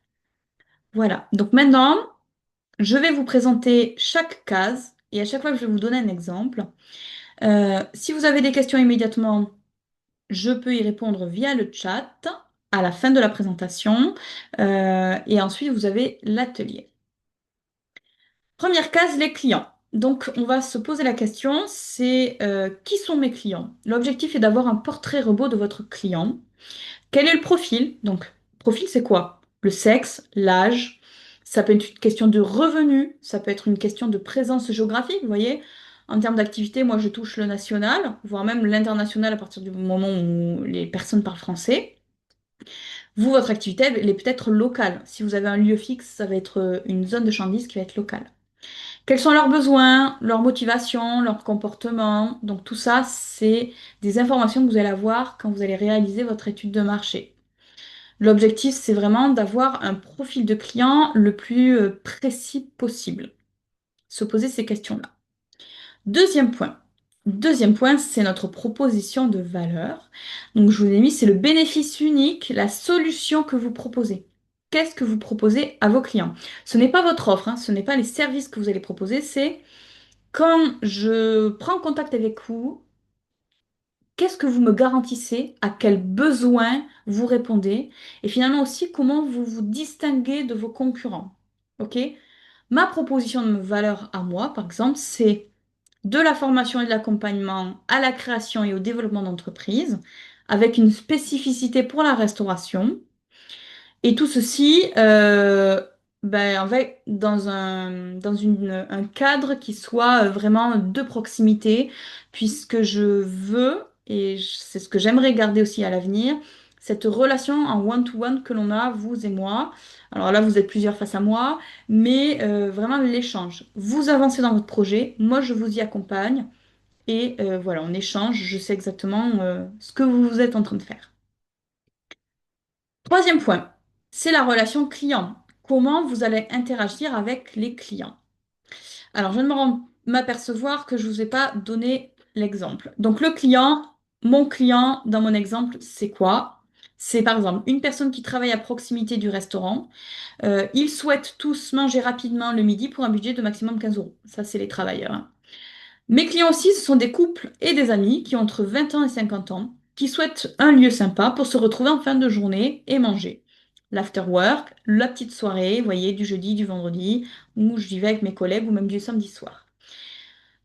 Voilà, donc maintenant, je vais vous présenter chaque case et à chaque fois que je vais vous donner un exemple. Si vous avez des questions immédiatement, je peux y répondre via le chat à la fin de la présentation. Et ensuite, vous avez l'atelier. Première case, les clients. Donc, on va se poser la question, c'est qui sont mes clients? L'objectif est d'avoir un portrait robot de votre client. Quel est le profil? Donc, profil, c'est quoi? Le sexe, l'âge, ça peut être une question de revenu, ça peut être une question de présence géographique, vous voyez. En termes d'activité, moi, je touche le national, voire même l'international à partir du moment où les personnes parlent français. Vous, votre activité, elle est peut-être locale. Si vous avez un lieu fixe, ça va être une zone de chandise qui va être locale. Quels sont leurs besoins, leurs motivations, leurs comportements. Donc tout ça, c'est des informations que vous allez avoir quand vous allez réaliser votre étude de marché. L'objectif, c'est vraiment d'avoir un profil de client le plus précis possible. Se poser ces questions-là. Deuxième point. Deuxième point, c'est notre proposition de valeur. Donc, je vous ai mis, c'est le bénéfice unique, la solution que vous proposez. Qu'est-ce que vous proposez à vos clients? Ce n'est pas votre offre, hein, ce n'est pas les services que vous allez proposer, c'est quand je prends contact avec vous, qu'est-ce que vous me garantissez, à quels besoins vous répondez, et finalement aussi comment vous vous distinguez de vos concurrents. OK? Ma proposition de valeur à moi, par exemple, c'est de la formation et de l'accompagnement à la création et au développement d'entreprises, avec une spécificité pour la restauration. Et tout ceci dans un cadre qui soit vraiment de proximité, puisque je veux, et c'est ce que j'aimerais garder aussi à l'avenir, cette relation en one-to-one que l'on a, vous et moi. Alors là, vous êtes plusieurs face à moi, mais vraiment l'échange. Vous avancez dans votre projet, moi je vous y accompagne, et voilà, on échange, je sais exactement ce que vous êtes en train de faire. Troisième point, c'est la relation client. Comment vous allez interagir avec les clients? Alors, je viens de m'apercevoir que je ne vous ai pas donné l'exemple. Donc, le client, mon client, dans mon exemple, c'est quoi? C'est par exemple une personne qui travaille à proximité du restaurant. Ils souhaitent tous manger rapidement le midi pour un budget de maximum 15 euros. Ça, c'est les travailleurs, hein. Mes clients aussi, ce sont des couples et des amis qui ont entre 20 ans et 50 ans, qui souhaitent un lieu sympa pour se retrouver en fin de journée et manger. L'after work, la petite soirée, vous voyez, du jeudi, du vendredi, où je vivais avec mes collègues ou même du samedi soir.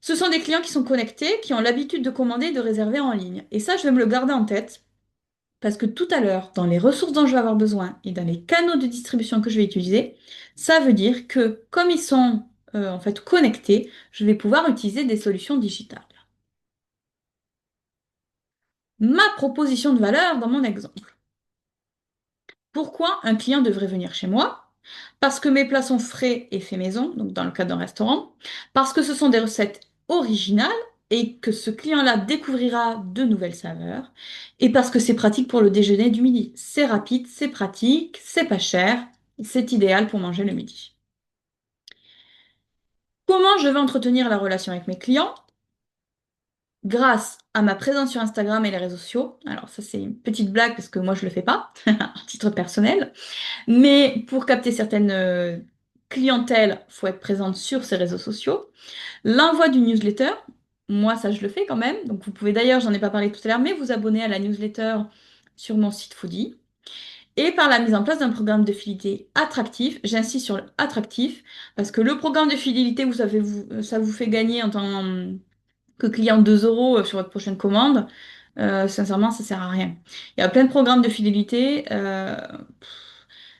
Ce sont des clients qui sont connectés, qui ont l'habitude de commander et de réserver en ligne. Et ça, je vais me le garder en tête parce que tout à l'heure, dans les ressources dont je vais avoir besoin et dans les canaux de distribution que je vais utiliser, ça veut dire que comme ils sont en fait connectés, je vais pouvoir utiliser des solutions digitales. Ma proposition de valeur dans mon exemple. Pourquoi un client devrait venir chez moi? Parce que mes plats sont frais et faits maison, donc dans le cadre d'un restaurant, parce que ce sont des recettes originales et que ce client-là découvrira de nouvelles saveurs, et parce que c'est pratique pour le déjeuner du midi. C'est rapide, c'est pratique, c'est pas cher, c'est idéal pour manger le midi. Comment je vais entretenir la relation avec mes clients? Grâce à ma présence sur Instagram et les réseaux sociaux. Alors ça c'est une petite blague parce que moi je le fais pas, à titre personnel. Mais pour capter certaines clientèles, faut être présente sur ces réseaux sociaux. L'envoi du newsletter, moi ça je le fais quand même. Donc vous pouvez d'ailleurs, j'en ai pas parlé tout à l'heure, mais vous abonner à la newsletter sur mon site Foodie. Et par la mise en place d'un programme de fidélité attractif, j'insiste sur le attractif, parce que le programme de fidélité, vous savez, ça vous fait gagner en tant que client 2 euros sur votre prochaine commande. Sincèrement, ça sert à rien. Il y a plein de programmes de fidélité.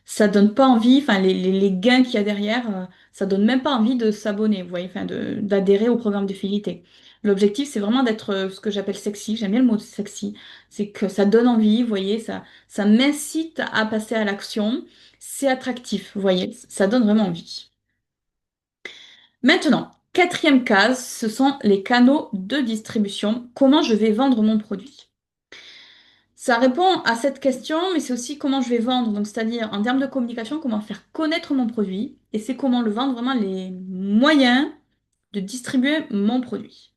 Ça donne pas envie, enfin les gains qu'il y a derrière, ça donne même pas envie de s'abonner, vous voyez, enfin d'adhérer au programme de fidélité. L'objectif, c'est vraiment d'être ce que j'appelle sexy. J'aime bien le mot sexy. C'est que ça donne envie, vous voyez, ça m'incite à passer à l'action. C'est attractif, vous voyez, ça donne vraiment envie. Maintenant, quatrième case, ce sont les canaux de distribution. Comment je vais vendre mon produit? Ça répond à cette question, mais c'est aussi comment je vais vendre. Donc, c'est-à-dire en termes de communication, comment faire connaître mon produit. Et c'est comment le vendre, vraiment les moyens de distribuer mon produit.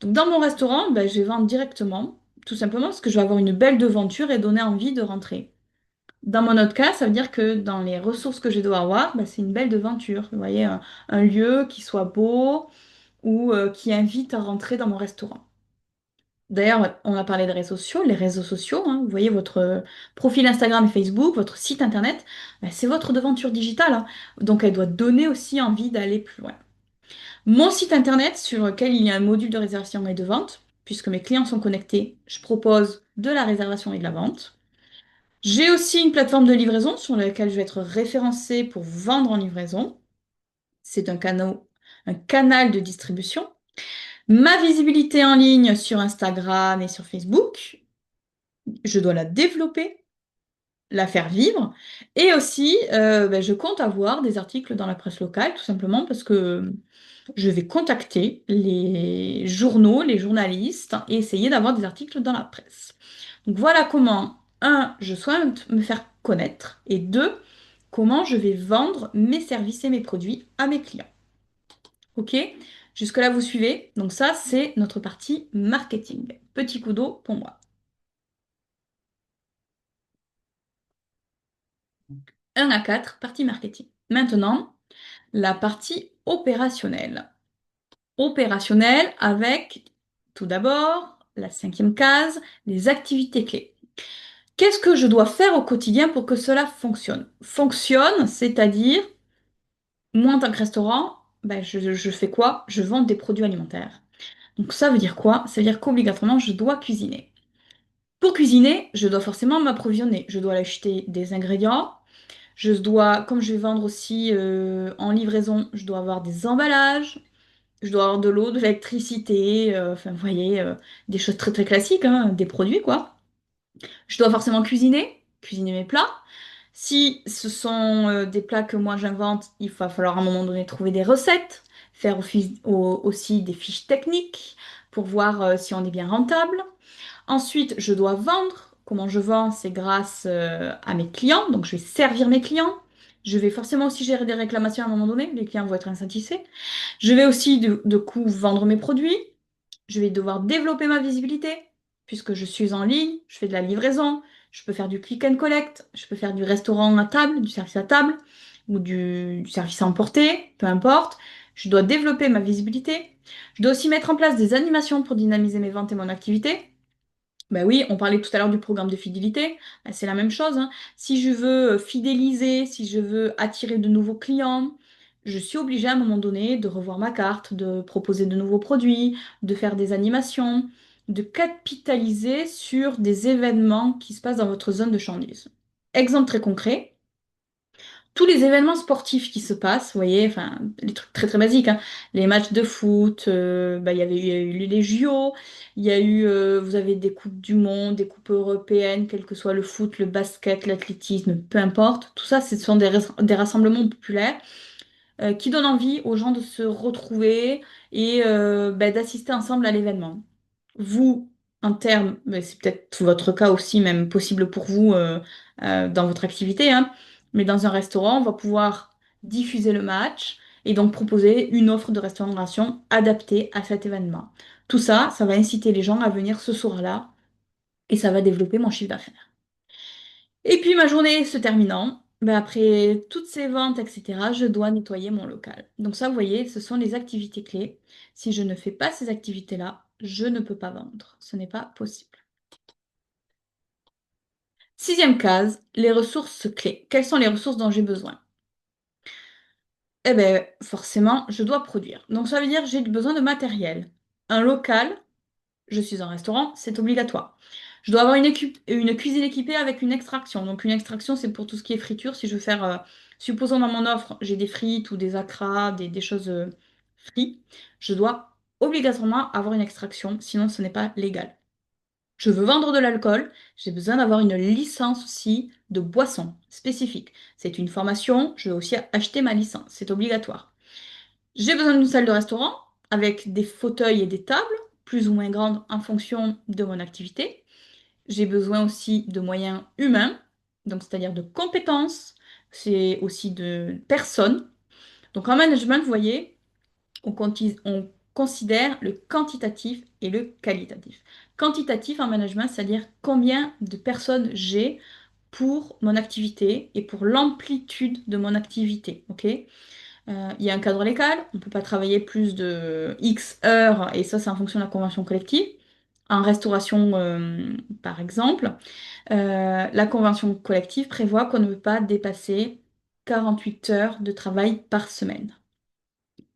Donc, dans mon restaurant, ben, je vais vendre directement, tout simplement parce que je vais avoir une belle devanture et donner envie de rentrer. Dans mon autre cas, ça veut dire que dans les ressources que je dois avoir, ben, c'est une belle devanture. Vous voyez, un lieu qui soit beau ou qui invite à rentrer dans mon restaurant. D'ailleurs, on a parlé de réseaux sociaux, les réseaux sociaux, hein, vous voyez votre profil Instagram et Facebook, votre site internet, ben, c'est votre devanture digitale, hein. Donc elle doit donner aussi envie d'aller plus loin. Mon site internet sur lequel il y a un module de réservation et de vente, puisque mes clients sont connectés, je propose de la réservation et de la vente. J'ai aussi une plateforme de livraison sur laquelle je vais être référencée pour vendre en livraison. C'est un canal de distribution. Ma visibilité en ligne sur Instagram et sur Facebook, je dois la développer. la faire vivre. Et aussi, ben, je compte avoir des articles dans la presse locale, tout simplement parce que je vais contacter les journaux, les journalistes et essayer d'avoir des articles dans la presse. Donc voilà comment, un, je souhaite me faire connaître et deux, comment je vais vendre mes services et mes produits à mes clients. Ok? Jusque-là, vous suivez? Donc ça, c'est notre partie marketing. Petit coup d'eau pour moi. 1 à 4, partie marketing. Maintenant, la partie opérationnelle. Opérationnelle avec, tout d'abord, la cinquième case, les activités clés. Qu'est-ce que je dois faire au quotidien pour que cela fonctionne? Fonctionne, c'est-à-dire, moi en tant que restaurant, ben, je fais quoi? Je vends des produits alimentaires. Donc ça veut dire quoi? Ça veut dire qu'obligatoirement, je dois cuisiner. Pour cuisiner, je dois forcément m'approvisionner. Je dois acheter des ingrédients. Je dois, comme je vais vendre aussi en livraison, je dois avoir des emballages. Je dois avoir de l'eau, de l'électricité, enfin, vous voyez, des choses très très classiques, hein, des produits, quoi. Je dois forcément cuisiner mes plats. Si ce sont des plats que moi j'invente, il va falloir à un moment donné trouver des recettes, faire aussi des fiches techniques pour voir si on est bien rentable. Ensuite, je dois vendre. Comment je vends? C'est grâce à mes clients. Donc, je vais servir mes clients. Je vais forcément aussi gérer des réclamations à un moment donné. Les clients vont être insatisfaits. Je vais aussi, de coup, vendre mes produits. Je vais devoir développer ma visibilité, puisque je suis en ligne, je fais de la livraison, je peux faire du click and collect, je peux faire du restaurant à table, du service à table, ou du service à emporter, peu importe. Je dois développer ma visibilité. Je dois aussi mettre en place des animations pour dynamiser mes ventes et mon activité. Ben oui, on parlait tout à l'heure du programme de fidélité. Ben c'est la même chose, hein. Si je veux fidéliser, si je veux attirer de nouveaux clients, je suis obligée à un moment donné de revoir ma carte, de proposer de nouveaux produits, de faire des animations, de capitaliser sur des événements qui se passent dans votre zone de chalandise. Exemple très concret, tous les événements sportifs qui se passent, vous voyez, enfin, les trucs très très basiques, hein. Les matchs de foot, bah, il y a eu les JO, il y a eu, vous avez des coupes du monde, des coupes européennes, quel que soit le foot, le basket, l'athlétisme, peu importe. Tout ça, ce sont des rassemblements populaires qui donnent envie aux gens de se retrouver et bah, d'assister ensemble à l'événement. Vous, en termes, mais c'est peut-être votre cas aussi, même possible pour vous dans votre activité, hein, mais dans un restaurant, on va pouvoir diffuser le match et donc proposer une offre de restauration adaptée à cet événement. Tout ça, ça va inciter les gens à venir ce soir-là et ça va développer mon chiffre d'affaires. Et puis ma journée se terminant, ben après toutes ces ventes, etc., je dois nettoyer mon local. Donc ça, vous voyez, ce sont les activités clés. Si je ne fais pas ces activités-là, je ne peux pas vendre. Ce n'est pas possible. Sixième case, les ressources clés. Quelles sont les ressources dont j'ai besoin? Eh bien, forcément, je dois produire. Donc ça veut dire j'ai besoin de matériel. Un local, je suis un restaurant, c'est obligatoire. Je dois avoir une cuisine équipée avec une extraction. Donc une extraction, c'est pour tout ce qui est friture. Si je veux faire, supposons dans mon offre, j'ai des frites ou des acras, des choses frites, je dois obligatoirement avoir une extraction, sinon ce n'est pas légal. Je veux vendre de l'alcool, j'ai besoin d'avoir une licence aussi de boisson spécifique. C'est une formation, je vais aussi acheter ma licence, c'est obligatoire. J'ai besoin d'une salle de restaurant avec des fauteuils et des tables, plus ou moins grandes en fonction de mon activité. J'ai besoin aussi de moyens humains, donc c'est-à-dire de compétences, c'est aussi de personnes. Donc en management, vous voyez, on considère le quantitatif et le qualitatif. Quantitatif en management, c'est-à-dire combien de personnes j'ai pour mon activité et pour l'amplitude de mon activité. Ok? Il y a un cadre légal, on ne peut pas travailler plus de X heures, et ça c'est en fonction de la convention collective. En restauration, par exemple, la convention collective prévoit qu'on ne peut pas dépasser 48 heures de travail par semaine.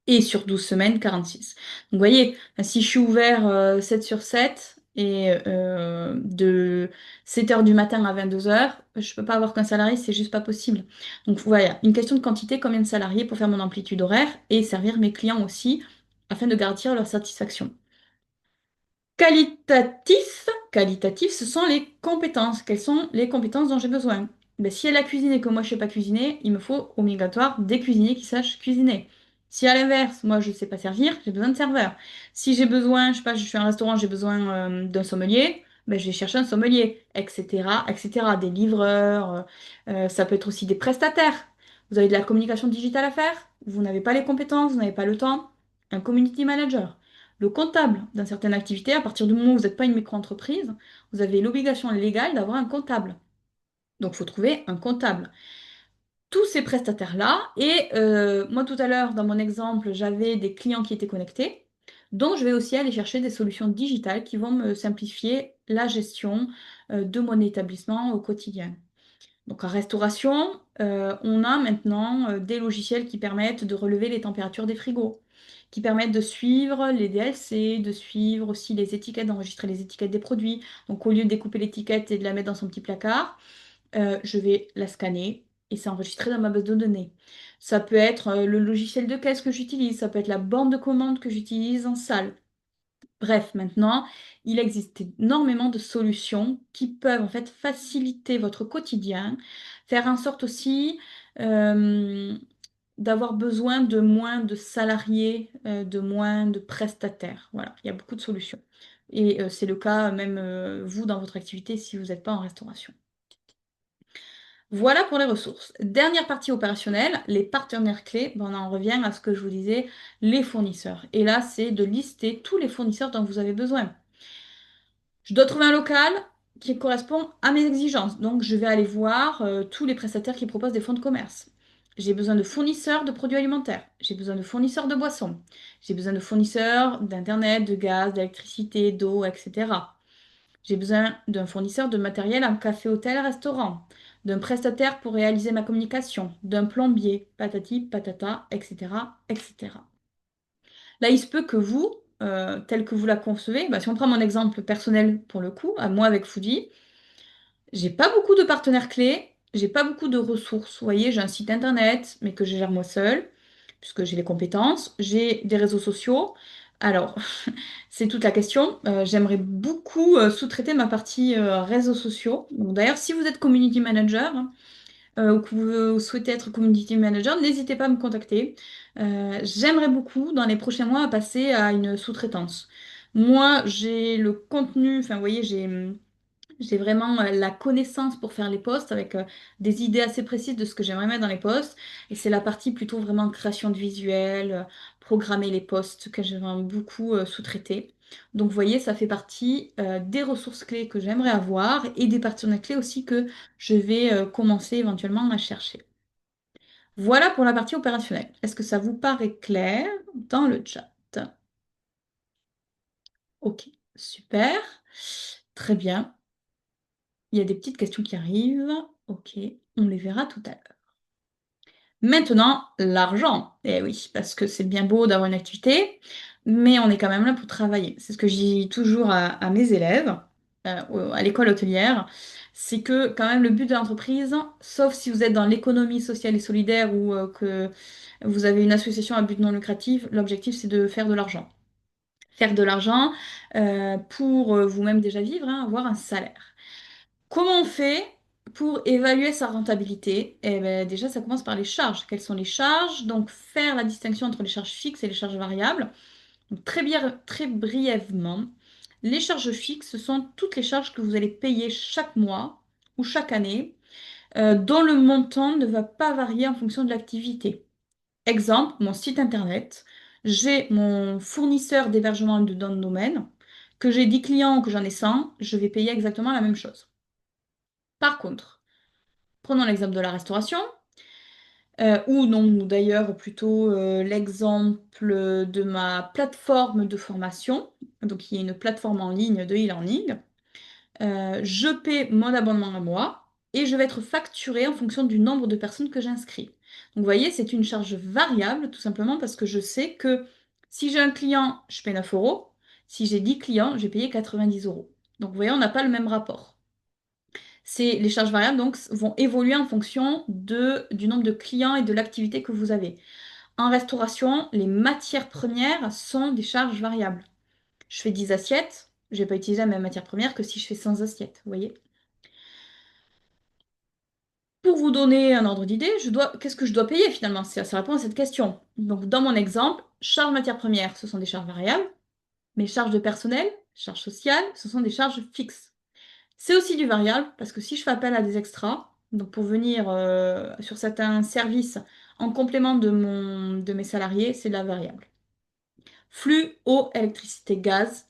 Et sur 12 semaines, 46. Donc vous voyez, si je suis ouvert 7 sur 7 et de 7 heures du matin à 22 heures, je ne peux pas avoir qu'un salarié, c'est juste pas possible. Donc voilà, une question de quantité, combien de salariés pour faire mon amplitude horaire et servir mes clients aussi afin de garantir leur satisfaction. Qualitatif, ce sont les compétences. Quelles sont les compétences dont j'ai besoin? Ben, si elle a cuisiné et que moi je sais pas cuisiner, il me faut obligatoire des cuisiniers qui sachent cuisiner. Si à l'inverse, moi je sais pas servir, j'ai besoin de serveurs. Si j'ai besoin, je sais pas, je suis à un restaurant, j'ai besoin d'un sommelier, ben, je vais chercher un sommelier, etc., etc. Des livreurs, ça peut être aussi des prestataires. Vous avez de la communication digitale à faire, vous n'avez pas les compétences, vous n'avez pas le temps, un community manager. Le comptable dans certaines activités, à partir du moment où vous n'êtes pas une micro-entreprise, vous avez l'obligation légale d'avoir un comptable. Donc, il faut trouver un comptable. Tous ces prestataires-là, et moi tout à l'heure, dans mon exemple, j'avais des clients qui étaient connectés. Donc, je vais aussi aller chercher des solutions digitales qui vont me simplifier la gestion de mon établissement au quotidien. Donc, en restauration, on a maintenant des logiciels qui permettent de relever les températures des frigos, qui permettent de suivre les DLC, de suivre aussi les étiquettes, d'enregistrer les étiquettes des produits. Donc, au lieu de découper l'étiquette et de la mettre dans son petit placard, je vais la scanner et c'est enregistré dans ma base de données. Ça peut être le logiciel de caisse que j'utilise, ça peut être la borne de commande que j'utilise en salle. Bref, maintenant, il existe énormément de solutions qui peuvent en fait faciliter votre quotidien, faire en sorte aussi euh, d'avoir besoin de moins de salariés, de moins de prestataires. Voilà, il y a beaucoup de solutions. Et c'est le cas même vous dans votre activité si vous n'êtes pas en restauration. Voilà pour les ressources. Dernière partie opérationnelle, les partenaires clés. Ben, on en revient à ce que je vous disais, les fournisseurs. Et là, c'est de lister tous les fournisseurs dont vous avez besoin. Je dois trouver un local qui correspond à mes exigences. Donc, je vais aller voir tous les prestataires qui proposent des fonds de commerce. J'ai besoin de fournisseurs de produits alimentaires. J'ai besoin de fournisseurs de boissons. J'ai besoin de fournisseurs d'Internet, de gaz, d'électricité, d'eau, etc. J'ai besoin d'un fournisseur de matériel en café, hôtel, restaurant, d'un prestataire pour réaliser ma communication, d'un plombier, patati, patata, etc., etc. Là, il se peut que vous, tel que vous la concevez, bah, si on prend mon exemple personnel pour le coup, à moi avec Foodie, j'ai pas beaucoup de partenaires clés, j'ai pas beaucoup de ressources. Vous voyez, j'ai un site internet, mais que je gère moi seule, puisque j'ai les compétences. J'ai des réseaux sociaux. Alors, c'est toute la question. J'aimerais beaucoup sous-traiter ma partie réseaux sociaux. Donc, d'ailleurs, si vous êtes community manager, hein, ou que vous souhaitez être community manager, n'hésitez pas à me contacter. J'aimerais beaucoup, dans les prochains mois, passer à une sous-traitance. Moi, j'ai le contenu, enfin, vous voyez, j'ai vraiment la connaissance pour faire les posts avec des idées assez précises de ce que j'aimerais mettre dans les posts. Et c'est la partie plutôt vraiment création de visuels, programmer les posts que j'aimerais beaucoup sous-traiter. Donc vous voyez, ça fait partie des ressources clés que j'aimerais avoir et des partenaires clés aussi que je vais commencer éventuellement à chercher. Voilà pour la partie opérationnelle. Est-ce que ça vous paraît clair dans le chat? Ok, super. Très bien. Il y a des petites questions qui arrivent. Ok, on les verra tout à l'heure. Maintenant, l'argent. Eh oui, parce que c'est bien beau d'avoir une activité, mais on est quand même là pour travailler. C'est ce que je dis toujours à mes élèves, à l'école hôtelière, c'est que quand même le but de l'entreprise, sauf si vous êtes dans l'économie sociale et solidaire ou que vous avez une association à but non lucratif, l'objectif c'est de faire de l'argent. Faire de l'argent pour vous-même déjà vivre, hein, avoir un salaire. Comment on fait pour évaluer sa rentabilité? Eh ben, déjà, ça commence par les charges. Quelles sont les charges? Donc, faire la distinction entre les charges fixes et les charges variables. Donc, très brièvement, les charges fixes, ce sont toutes les charges que vous allez payer chaque mois ou chaque année, dont le montant ne va pas varier en fonction de l'activité. Exemple, mon site internet, j'ai mon fournisseur d'hébergement dans le domaine, que j'ai 10 clients ou que j'en ai 100, je vais payer exactement la même chose. Par contre, prenons l'exemple de la restauration, ou non, ou d'ailleurs plutôt l'exemple de ma plateforme de formation, donc qui est une plateforme en ligne de e-learning. Je paie mon abonnement à moi et je vais être facturée en fonction du nombre de personnes que j'inscris. Donc vous voyez, c'est une charge variable tout simplement parce que je sais que si j'ai un client, je paie 9 euros. Si j'ai 10 clients, je vais payer 90 euros. Donc vous voyez, on n'a pas le même rapport. Les charges variables donc, vont évoluer en fonction du nombre de clients et de l'activité que vous avez. En restauration, les matières premières sont des charges variables. Je fais 10 assiettes, je ne vais pas utiliser la même matière première que si je fais 100 assiettes, vous voyez? Pour vous donner un ordre d'idée, qu'est-ce que je dois payer finalement? Ça répond à cette question. Donc, dans mon exemple, charges matières premières, ce sont des charges variables. Mes charges de personnel, charges sociales, ce sont des charges fixes. C'est aussi du variable, parce que si je fais appel à des extras, donc pour venir sur certains services en complément de mes salariés, c'est de la variable. Flux, eau, électricité, gaz,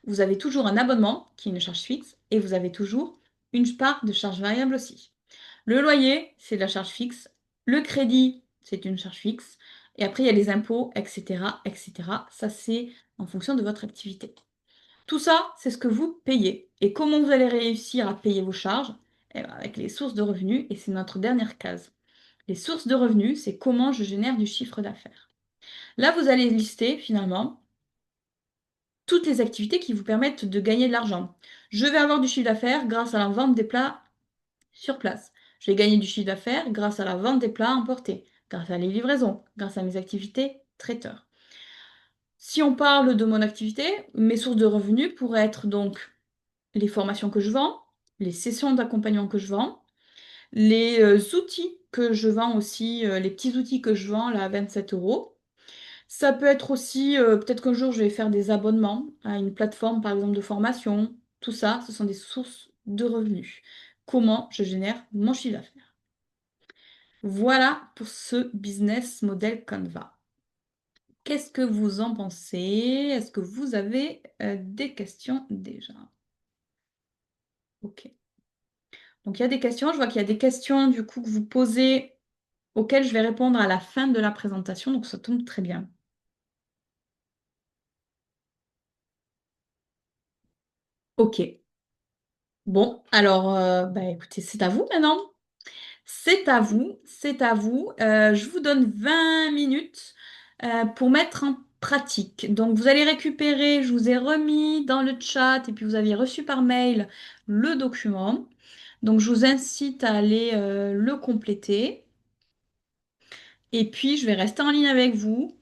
vous avez toujours un abonnement qui est une charge fixe et vous avez toujours une part de charge variable aussi. Le loyer, c'est de la charge fixe. Le crédit, c'est une charge fixe. Et après, il y a les impôts, etc., etc. Ça, c'est en fonction de votre activité. Tout ça, c'est ce que vous payez. Et comment vous allez réussir à payer vos charges? Eh ben, avec les sources de revenus, et c'est notre dernière case. Les sources de revenus, c'est comment je génère du chiffre d'affaires. Là, vous allez lister finalement toutes les activités qui vous permettent de gagner de l'argent. Je vais avoir du chiffre d'affaires grâce à la vente des plats sur place. Je vais gagner du chiffre d'affaires grâce à la vente des plats emportés, grâce à les livraisons, grâce à mes activités traiteur. Si on parle de mon activité, mes sources de revenus pourraient être donc les formations que je vends, les sessions d'accompagnement que je vends, les outils que je vends aussi, les petits outils que je vends là à 27 euros. Ça peut être aussi, peut-être qu'un jour je vais faire des abonnements à une plateforme par exemple de formation. Tout ça, ce sont des sources de revenus. Comment je génère mon chiffre d'affaires. Voilà pour ce business model Canva. Qu'est-ce que vous en pensez? Est-ce que vous avez des questions déjà? Ok. Donc il y a des questions. Je vois qu'il y a des questions du coup que vous posez auxquelles je vais répondre à la fin de la présentation. Donc ça tombe très bien. Ok. Bon, alors, bah, écoutez, c'est à vous maintenant. C'est à vous, c'est à vous. Je vous donne 20 minutes pour mettre en pratique. Donc, vous allez récupérer, je vous ai remis dans le chat et puis vous aviez reçu par mail le document. Donc, je vous incite à aller le compléter. Et puis, je vais rester en ligne avec vous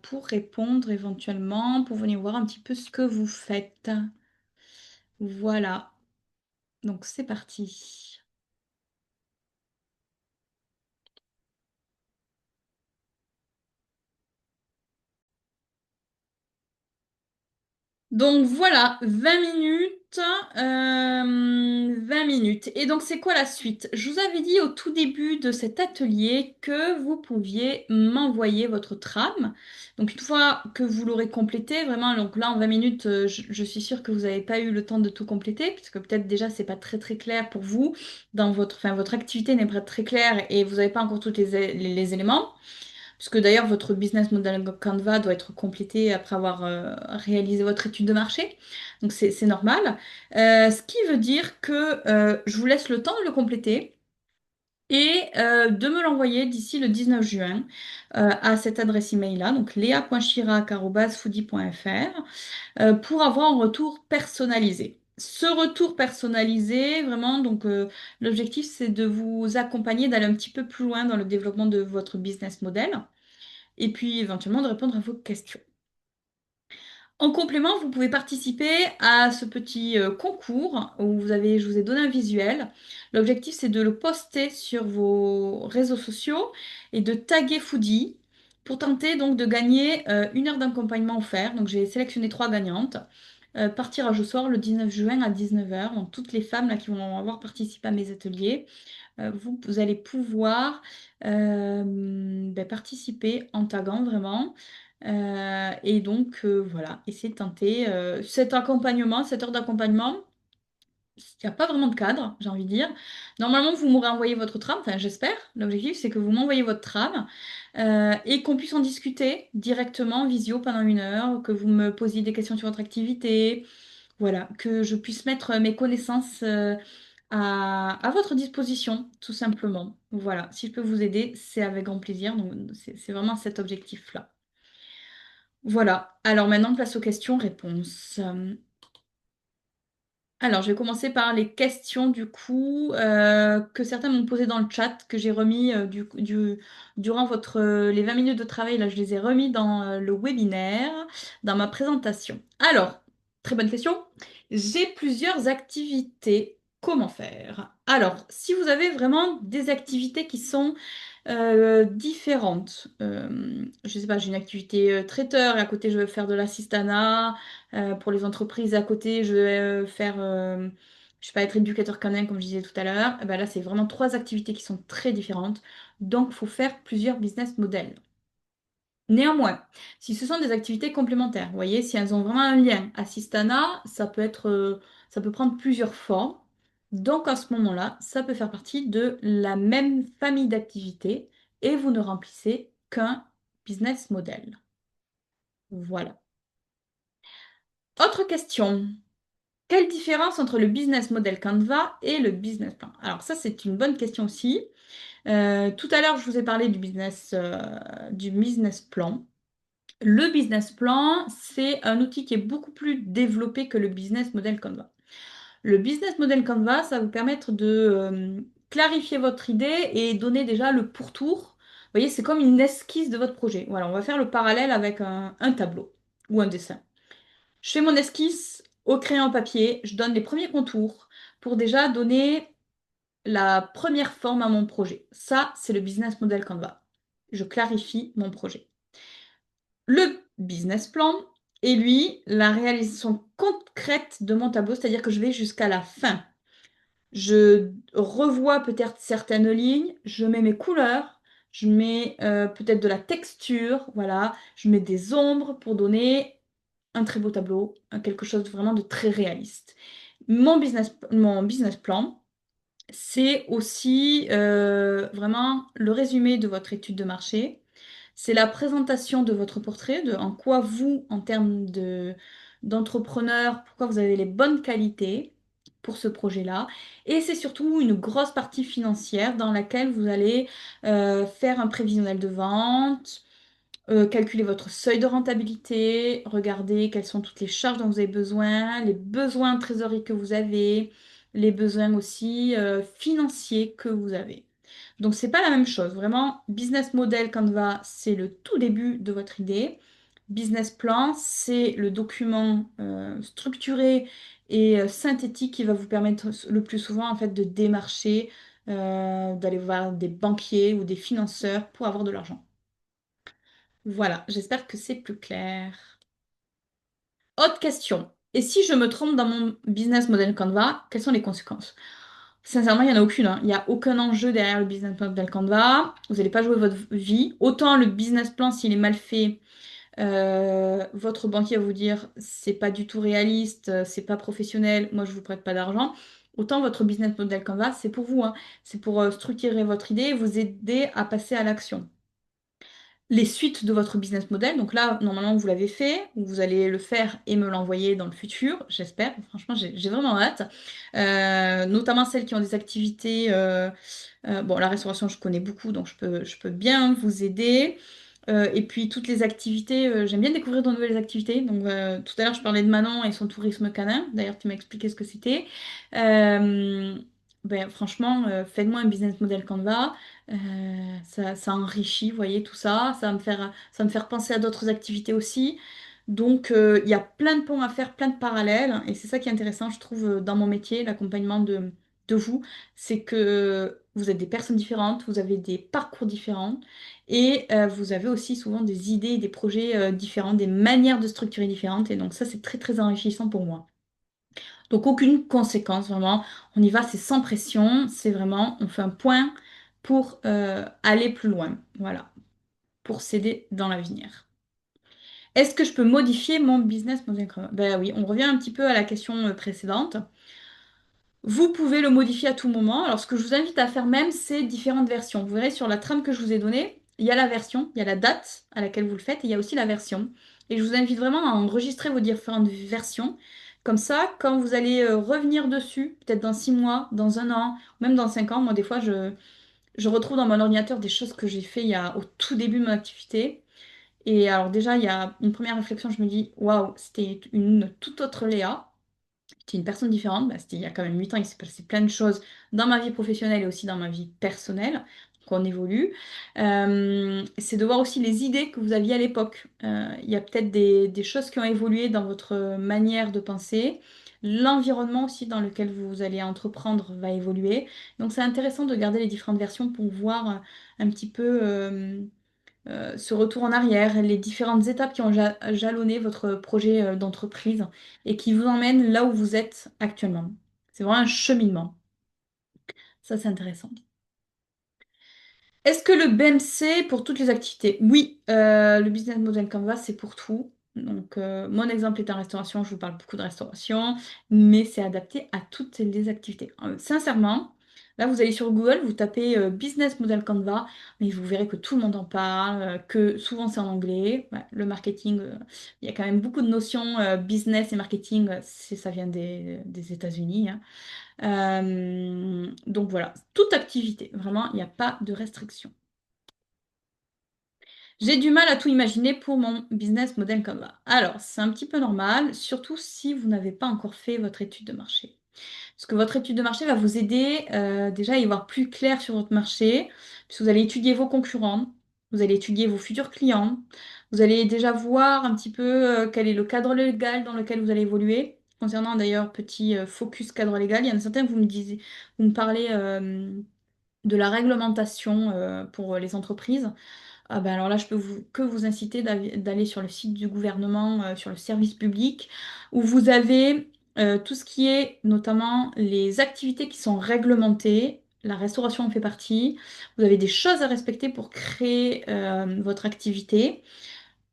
pour répondre éventuellement, pour venir voir un petit peu ce que vous faites. Voilà, donc c'est parti. Donc voilà, 20 minutes, 20 minutes. Et donc c'est quoi la suite? Je vous avais dit au tout début de cet atelier que vous pouviez m'envoyer votre trame. Donc une fois que vous l'aurez complété, vraiment, donc là en 20 minutes, je suis sûre que vous n'avez pas eu le temps de tout compléter, puisque peut-être déjà c'est pas très très clair pour vous, dans votre activité n'est pas très claire et vous n'avez pas encore tous les éléments. Puisque d'ailleurs, votre business model Canva doit être complété après avoir réalisé votre étude de marché. Donc, c'est normal. Ce qui veut dire que je vous laisse le temps de le compléter et de me l'envoyer d'ici le 19 juin à cette adresse email-là, donc lea.chirac@foodie.fr, pour avoir un retour personnalisé. Ce retour personnalisé, vraiment, donc l'objectif, c'est de vous accompagner, d'aller un petit peu plus loin dans le développement de votre business model et puis éventuellement de répondre à vos questions. En complément, vous pouvez participer à ce petit concours où je vous ai donné un visuel. L'objectif, c'est de le poster sur vos réseaux sociaux et de taguer Foodie pour tenter donc de gagner une heure d'accompagnement offert. Donc j'ai sélectionné 3 gagnantes. Par tirage au sort le 19 juin à 19 heures. Donc toutes les femmes là, qui vont avoir participé à mes ateliers, vous allez pouvoir ben, participer en taguant vraiment. Et donc, voilà, essayer de tenter cet accompagnement, cette heure d'accompagnement. Il n'y a pas vraiment de cadre, j'ai envie de dire. Normalement, vous m'aurez envoyé votre trame, enfin j'espère. L'objectif, c'est que vous m'envoyez votre trame et qu'on puisse en discuter directement en visio pendant 1 heure, que vous me posiez des questions sur votre activité, voilà, que je puisse mettre mes connaissances à votre disposition, tout simplement. Voilà, si je peux vous aider, c'est avec grand plaisir. Donc, c'est vraiment cet objectif-là. Voilà, alors maintenant, place aux questions-réponses. Alors, je vais commencer par les questions du coup que certains m'ont posées dans le chat, que j'ai remis durant les 20 minutes de travail. Là, je les ai remis dans le webinaire, dans ma présentation. Alors, très bonne question. J'ai plusieurs activités. comment faire? Alors, si vous avez vraiment des activités qui sont différentes, je sais pas, j'ai une activité traiteur et à côté je vais faire de l'assistanat, pour les entreprises à côté je vais faire, je sais pas, être éducateur canin comme je disais tout à l'heure, eh ben là c'est vraiment trois activités qui sont très différentes, donc il faut faire plusieurs business models. Néanmoins, si ce sont des activités complémentaires, vous voyez, si elles ont vraiment un lien, Assistana, ça peut être, ça peut prendre plusieurs formes. Donc à ce moment-là, ça peut faire partie de la même famille d'activités et vous ne remplissez qu'un business model. Voilà. Autre question. Quelle différence entre le business model Canva et le business plan? Alors ça, c'est une bonne question aussi. Tout à l'heure, je vous ai parlé du business plan. Le business plan, c'est un outil qui est beaucoup plus développé que le business model Canva. Le business model Canva, ça va vous permettre de clarifier votre idée et donner déjà le pourtour. Vous voyez, c'est comme une esquisse de votre projet. Voilà, on va faire le parallèle avec un tableau ou un dessin. Je fais mon esquisse au crayon papier, je donne les premiers contours pour déjà donner la première forme à mon projet. Ça, c'est le business model Canva. Je clarifie mon projet. Le business plan est lui la réalisation concrète de mon tableau, c'est-à-dire que je vais jusqu'à la fin. Je revois peut-être certaines lignes, je mets mes couleurs, je mets peut-être de la texture, voilà, je mets des ombres pour donner un très beau tableau, quelque chose vraiment de très réaliste. Mon business plan, c'est aussi vraiment le résumé de votre étude de marché. C'est la présentation de votre portrait, de en quoi vous, en termes d'entrepreneur, pourquoi vous avez les bonnes qualités pour ce projet-là. Et c'est surtout une grosse partie financière dans laquelle vous allez faire un prévisionnel de vente, calculer votre seuil de rentabilité, regarder quelles sont toutes les charges dont vous avez besoin, les besoins de trésorerie que vous avez, les besoins aussi financiers que vous avez. Donc c'est pas la même chose. Vraiment, business model Canva, c'est le tout début de votre idée. Business plan, c'est le document structuré et synthétique qui va vous permettre le plus souvent en fait de démarcher, d'aller voir des banquiers ou des financeurs pour avoir de l'argent. Voilà, j'espère que c'est plus clair. Autre question. Et si je me trompe dans mon business model Canva, quelles sont les conséquences? Sincèrement, il n'y en a aucune, hein. Il n'y a aucun enjeu derrière le business model Canva. Vous n'allez pas jouer votre vie. Autant le business plan, s'il est mal fait, votre banquier va vous dire c'est pas du tout réaliste, c'est pas professionnel, moi je vous prête pas d'argent. Autant votre business model Canva, c'est pour vous, hein. C'est pour structurer votre idée et vous aider à passer à l'action les suites de votre business model. Donc là, normalement, vous l'avez fait, ou vous allez le faire et me l'envoyer dans le futur, j'espère. Franchement, j'ai vraiment hâte. Notamment celles qui ont des activités. Bon, la restauration, je connais beaucoup, donc je peux bien vous aider. Et puis toutes les activités, j'aime bien découvrir de nouvelles activités. Donc tout à l'heure, je parlais de Manon et son tourisme canin. D'ailleurs, tu m'as expliqué ce que c'était. Euh, ben, franchement, faites-moi un business model Canva. Ça enrichit, vous voyez, tout ça. Ça va me faire penser à d'autres activités aussi. Donc, il y a plein de ponts à faire, plein de parallèles. Et c'est ça qui est intéressant, je trouve, dans mon métier, l'accompagnement de vous. C'est que vous êtes des personnes différentes, vous avez des parcours différents. Et vous avez aussi souvent des idées, des projets différents, des manières de structurer différentes. Et donc ça, c'est très très enrichissant pour moi. Donc aucune conséquence, vraiment. On y va, c'est sans pression. C'est vraiment, on fait un point pour aller plus loin. Voilà, pour s'aider dans l'avenir. Est-ce que je peux modifier mon business model? Ben oui, on revient un petit peu à la question précédente. Vous pouvez le modifier à tout moment. Alors, ce que je vous invite à faire même, c'est différentes versions. Vous verrez sur la trame que je vous ai donnée, il y a la version, il y a la date à laquelle vous le faites, et il y a aussi la version. Et je vous invite vraiment à enregistrer vos différentes versions. Comme ça, quand vous allez revenir dessus, peut-être dans 6 mois, dans un an, ou même dans 5 ans, moi, des fois, je retrouve dans mon ordinateur des choses que j'ai fait au tout début de mon activité. Et alors, déjà, il y a une première réflexion, je me dis, waouh, c'était une toute autre Léa. J'étais une personne différente, bah, c'était il y a quand même 8 ans, il s'est passé plein de choses dans ma vie professionnelle et aussi dans ma vie personnelle. qu'on évolue, c'est de voir aussi les idées que vous aviez à l'époque. Il y a peut-être des choses qui ont évolué dans votre manière de penser. L'environnement aussi dans lequel vous allez entreprendre va évoluer. Donc c'est intéressant de garder les différentes versions pour voir un petit peu ce retour en arrière, les différentes étapes qui ont jalonné votre projet d'entreprise et qui vous emmènent là où vous êtes actuellement. C'est vraiment un cheminement. Ça, c'est intéressant. Est-ce que le BMC pour toutes les activités? Oui, le Business Model Canvas, c'est pour tout. Donc, mon exemple est en restauration, je vous parle beaucoup de restauration, mais c'est adapté à toutes les activités. Sincèrement, là, vous allez sur Google, vous tapez Business Model Canvas, mais vous verrez que tout le monde en parle, que souvent c'est en anglais. Ouais, le marketing, il y a quand même beaucoup de notions business et marketing, ça vient des États-Unis, hein. Donc voilà, toute activité, vraiment, il n'y a pas de restriction. J'ai du mal à tout imaginer pour mon business model Canva. Alors, c'est un petit peu normal, surtout si vous n'avez pas encore fait votre étude de marché. Parce que votre étude de marché va vous aider déjà à y voir plus clair sur votre marché, puisque vous allez étudier vos concurrents, vous allez étudier vos futurs clients, vous allez déjà voir un petit peu quel est le cadre légal dans lequel vous allez évoluer. Concernant d'ailleurs petit focus cadre légal, il y en a certains, vous me parlez de la réglementation pour les entreprises. Ah ben alors là, je peux que vous inciter d'aller sur le site du gouvernement, sur le service public, où vous avez tout ce qui est notamment les activités qui sont réglementées. La restauration en fait partie. Vous avez des choses à respecter pour créer votre activité.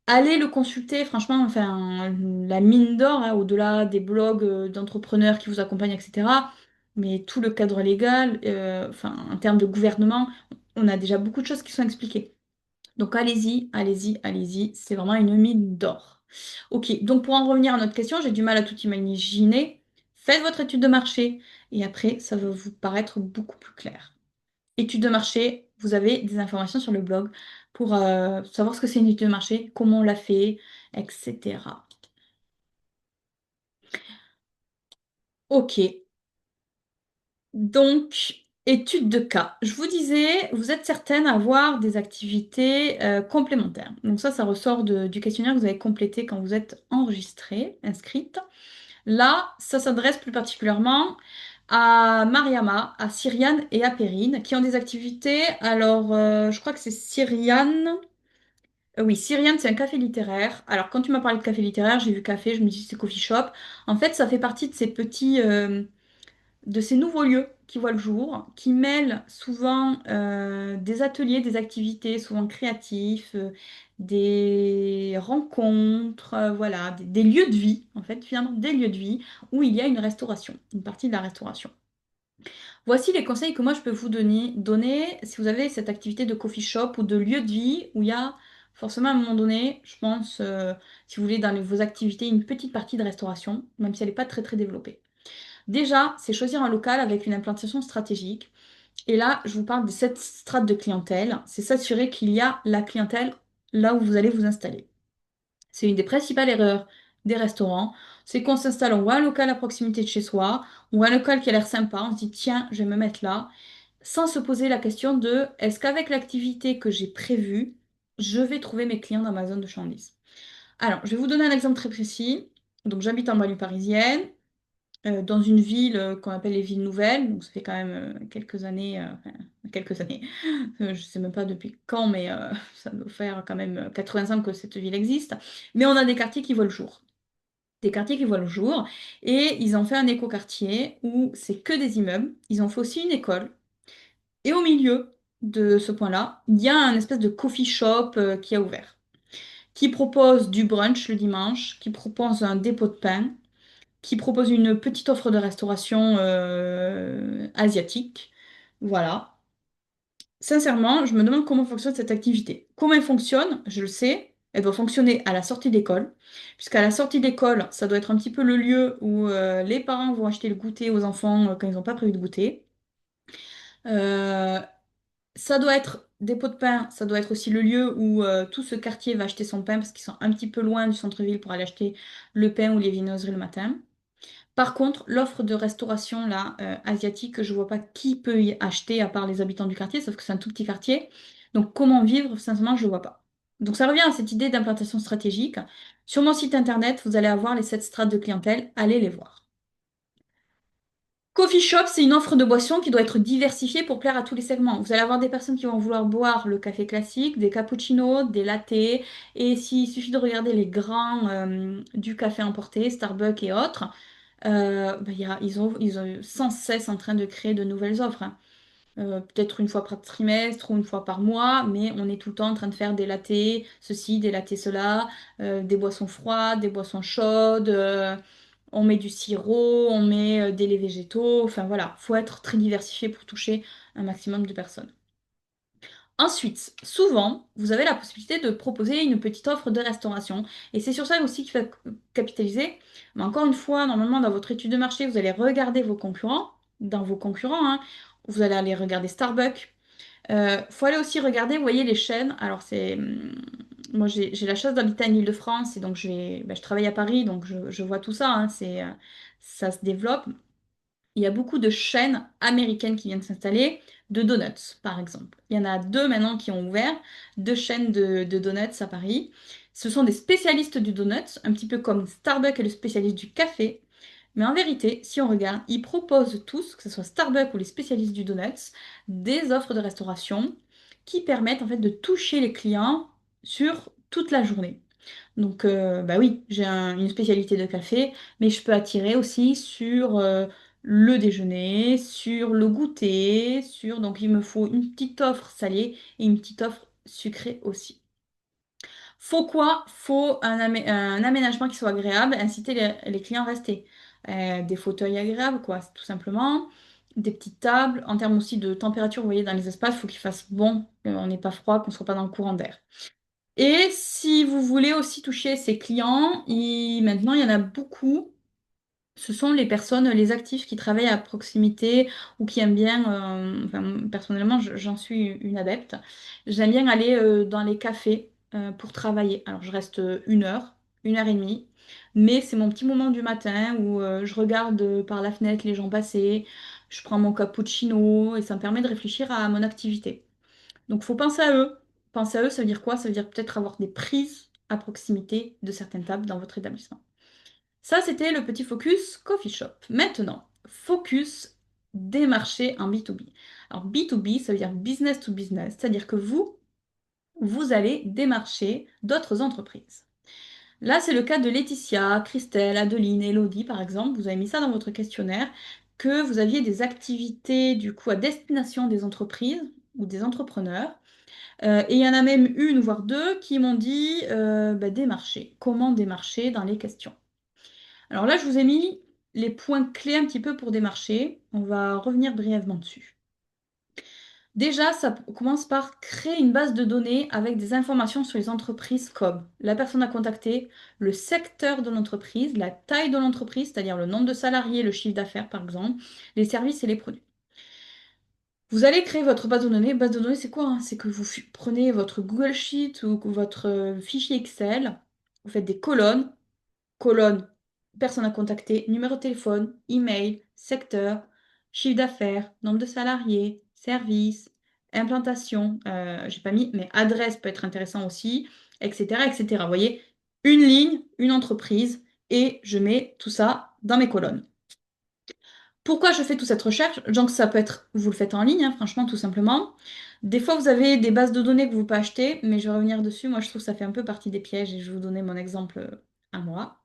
Allez le consulter, franchement, enfin, la mine d'or, hein, au-delà des blogs d'entrepreneurs qui vous accompagnent, etc. Mais tout le cadre légal, enfin, en termes de gouvernement, on a déjà beaucoup de choses qui sont expliquées. Donc allez-y, allez-y, allez-y, c'est vraiment une mine d'or. Ok, donc pour en revenir à notre question, j'ai du mal à tout imaginer. Faites votre étude de marché et après, ça va vous paraître beaucoup plus clair. Étude de marché, vous avez des informations sur le blog pour savoir ce que c'est une étude de marché, comment on l'a fait, etc. Ok, donc, étude de cas. Je vous disais, vous êtes certaine à avoir des activités complémentaires. Donc ça ressort du questionnaire que vous avez complété quand vous êtes enregistrée, inscrite. Là, ça s'adresse plus particulièrement à Mariama, à Cyriane et à Perrine, qui ont des activités. Alors, je crois que c'est Cyriane. Oui, Cyriane, c'est un café littéraire. Alors, quand tu m'as parlé de café littéraire, j'ai vu café, je me dis c'est coffee shop. En fait, ça fait partie de ces petits, de ces nouveaux lieux qui voient le jour, qui mêlent souvent des ateliers, des activités, souvent créatifs, des rencontres, voilà, des lieux de vie, en fait, finalement, des lieux de vie où il y a une restauration, une partie de la restauration. Voici les conseils que moi je peux vous donner si vous avez cette activité de coffee shop ou de lieu de vie où il y a forcément à un moment donné, je pense, si vous voulez, dans vos activités, une petite partie de restauration, même si elle n'est pas très très développée. Déjà, c'est choisir un local avec une implantation stratégique. Et là, je vous parle de cette strate de clientèle. C'est s'assurer qu'il y a la clientèle là où vous allez vous installer. C'est une des principales erreurs des restaurants. C'est qu'on s'installe, on voit un local à proximité de chez soi, on voit un local qui a l'air sympa, on se dit tiens, je vais me mettre là, sans se poser la question de est-ce qu'avec l'activité que j'ai prévue, je vais trouver mes clients dans ma zone de chalandise. Alors, je vais vous donner un exemple très précis. Donc, j'habite en banlieue parisienne dans une ville qu'on appelle les villes nouvelles. Donc ça fait quand même quelques années, enfin, quelques années, je ne sais même pas depuis quand, mais ça doit faire quand même 80 ans que cette ville existe. Mais on a des quartiers qui voient le jour. Des quartiers qui voient le jour. Et ils ont fait un écoquartier où c'est que des immeubles. Ils ont fait aussi une école. Et au milieu de ce point-là, il y a un espèce de coffee shop qui a ouvert, qui propose du brunch le dimanche, qui propose un dépôt de pain, qui propose une petite offre de restauration asiatique. Voilà. Sincèrement, je me demande comment fonctionne cette activité. Comment elle fonctionne, je le sais. Elle doit fonctionner à la sortie d'école, puisqu'à la sortie d'école, ça doit être un petit peu le lieu où les parents vont acheter le goûter aux enfants quand ils n'ont pas prévu de goûter. Euh, Ça doit être des pots de pain, ça doit être aussi le lieu où tout ce quartier va acheter son pain, parce qu'ils sont un petit peu loin du centre-ville pour aller acheter le pain ou les viennoiseries le matin. Par contre, l'offre de restauration là, asiatique, je vois pas qui peut y acheter à part les habitants du quartier, sauf que c'est un tout petit quartier. Donc comment vivre, sincèrement, je ne vois pas. Donc ça revient à cette idée d'implantation stratégique. Sur mon site internet, vous allez avoir les 7 strates de clientèle, allez les voir. Coffee shop, c'est une offre de boissons qui doit être diversifiée pour plaire à tous les segments. Vous allez avoir des personnes qui vont vouloir boire le café classique, des cappuccinos, des lattés, et s'il suffit de regarder les grands du café importé, Starbucks et autres, bah, ils ont sans cesse en train de créer de nouvelles offres, hein. Peut-être une fois par trimestre ou une fois par mois, mais on est tout le temps en train de faire des lattés, ceci, des lattés, cela, des boissons froides, des boissons chaudes, on met du sirop, on met des laits végétaux, enfin voilà, faut être très diversifié pour toucher un maximum de personnes. Ensuite, souvent, vous avez la possibilité de proposer une petite offre de restauration. Et c'est sur ça aussi qu'il faut capitaliser. Mais encore une fois, normalement, dans votre étude de marché, vous allez regarder vos concurrents. Dans vos concurrents, hein, vous allez aller regarder Starbucks. Faut aller aussi regarder, vous voyez, les chaînes. Alors, moi, j'ai la chance d'habiter en Île-de-France et donc je travaille à Paris, donc je vois tout ça, hein, ça se développe. Il y a beaucoup de chaînes américaines qui viennent s'installer, de donuts, par exemple. Il y en a deux maintenant qui ont ouvert, deux chaînes de donuts à Paris. Ce sont des spécialistes du donut, un petit peu comme Starbucks est le spécialiste du café. Mais en vérité, si on regarde, ils proposent tous, que ce soit Starbucks ou les spécialistes du donuts, des offres de restauration qui permettent en fait de toucher les clients sur toute la journée. Donc, bah oui, une spécialité de café, mais je peux attirer aussi sur le déjeuner, sur le goûter, donc il me faut une petite offre salée et une petite offre sucrée aussi. Faut quoi? Faut un aménagement qui soit agréable, inciter les clients à rester. Des fauteuils agréables, quoi, c'est tout simplement. Des petites tables. En termes aussi de température, vous voyez, dans les espaces, il faut qu'il fasse bon, qu'on n'ait pas froid, qu'on ne soit pas dans le courant d'air. Et si vous voulez aussi toucher ces clients, maintenant il y en a beaucoup. Ce sont les personnes, les actifs qui travaillent à proximité ou qui aiment bien, enfin, personnellement j'en suis une adepte, j'aime bien aller dans les cafés pour travailler. Alors je reste 1 heure et demie, mais c'est mon petit moment du matin où je regarde par la fenêtre les gens passer, je prends mon cappuccino et ça me permet de réfléchir à mon activité. Donc, faut penser à eux. Penser à eux, ça veut dire quoi? Ça veut dire peut-être avoir des prises à proximité de certaines tables dans votre établissement. Ça, c'était le petit focus coffee shop. Maintenant, focus des marchés en B2B. Alors, B2B, ça veut dire business to business, c'est-à-dire que vous allez démarcher d'autres entreprises. Là, c'est le cas de Laetitia, Christelle, Adeline, Elodie, par exemple. Vous avez mis ça dans votre questionnaire, que vous aviez des activités, du coup, à destination des entreprises ou des entrepreneurs. Et il y en a même une, voire deux, qui m'ont dit bah, démarcher. Comment démarcher dans les questions. Alors là, je vous ai mis les points clés un petit peu pour démarcher. On va revenir brièvement dessus. Déjà, ça commence par créer une base de données avec des informations sur les entreprises comme la personne à contacter, le secteur de l'entreprise, la taille de l'entreprise, c'est-à-dire le nombre de salariés, le chiffre d'affaires par exemple, les services et les produits. Vous allez créer votre base de données. Base de données, c'est quoi, hein? C'est que vous prenez votre Google Sheet ou votre fichier Excel, vous faites des colonnes, colonne, personne à contacter, numéro de téléphone, email, secteur, chiffre d'affaires, nombre de salariés, services, implantation, j'ai pas mis, mais adresse peut être intéressant aussi, etc., etc. Vous voyez, une ligne, une entreprise, et je mets tout ça dans mes colonnes. Pourquoi je fais toute cette recherche? Donc ça peut être, vous le faites en ligne, hein, franchement, tout simplement. Des fois, vous avez des bases de données que vous pouvez acheter, mais je vais revenir dessus. Moi, je trouve que ça fait un peu partie des pièges et je vais vous donner mon exemple à moi.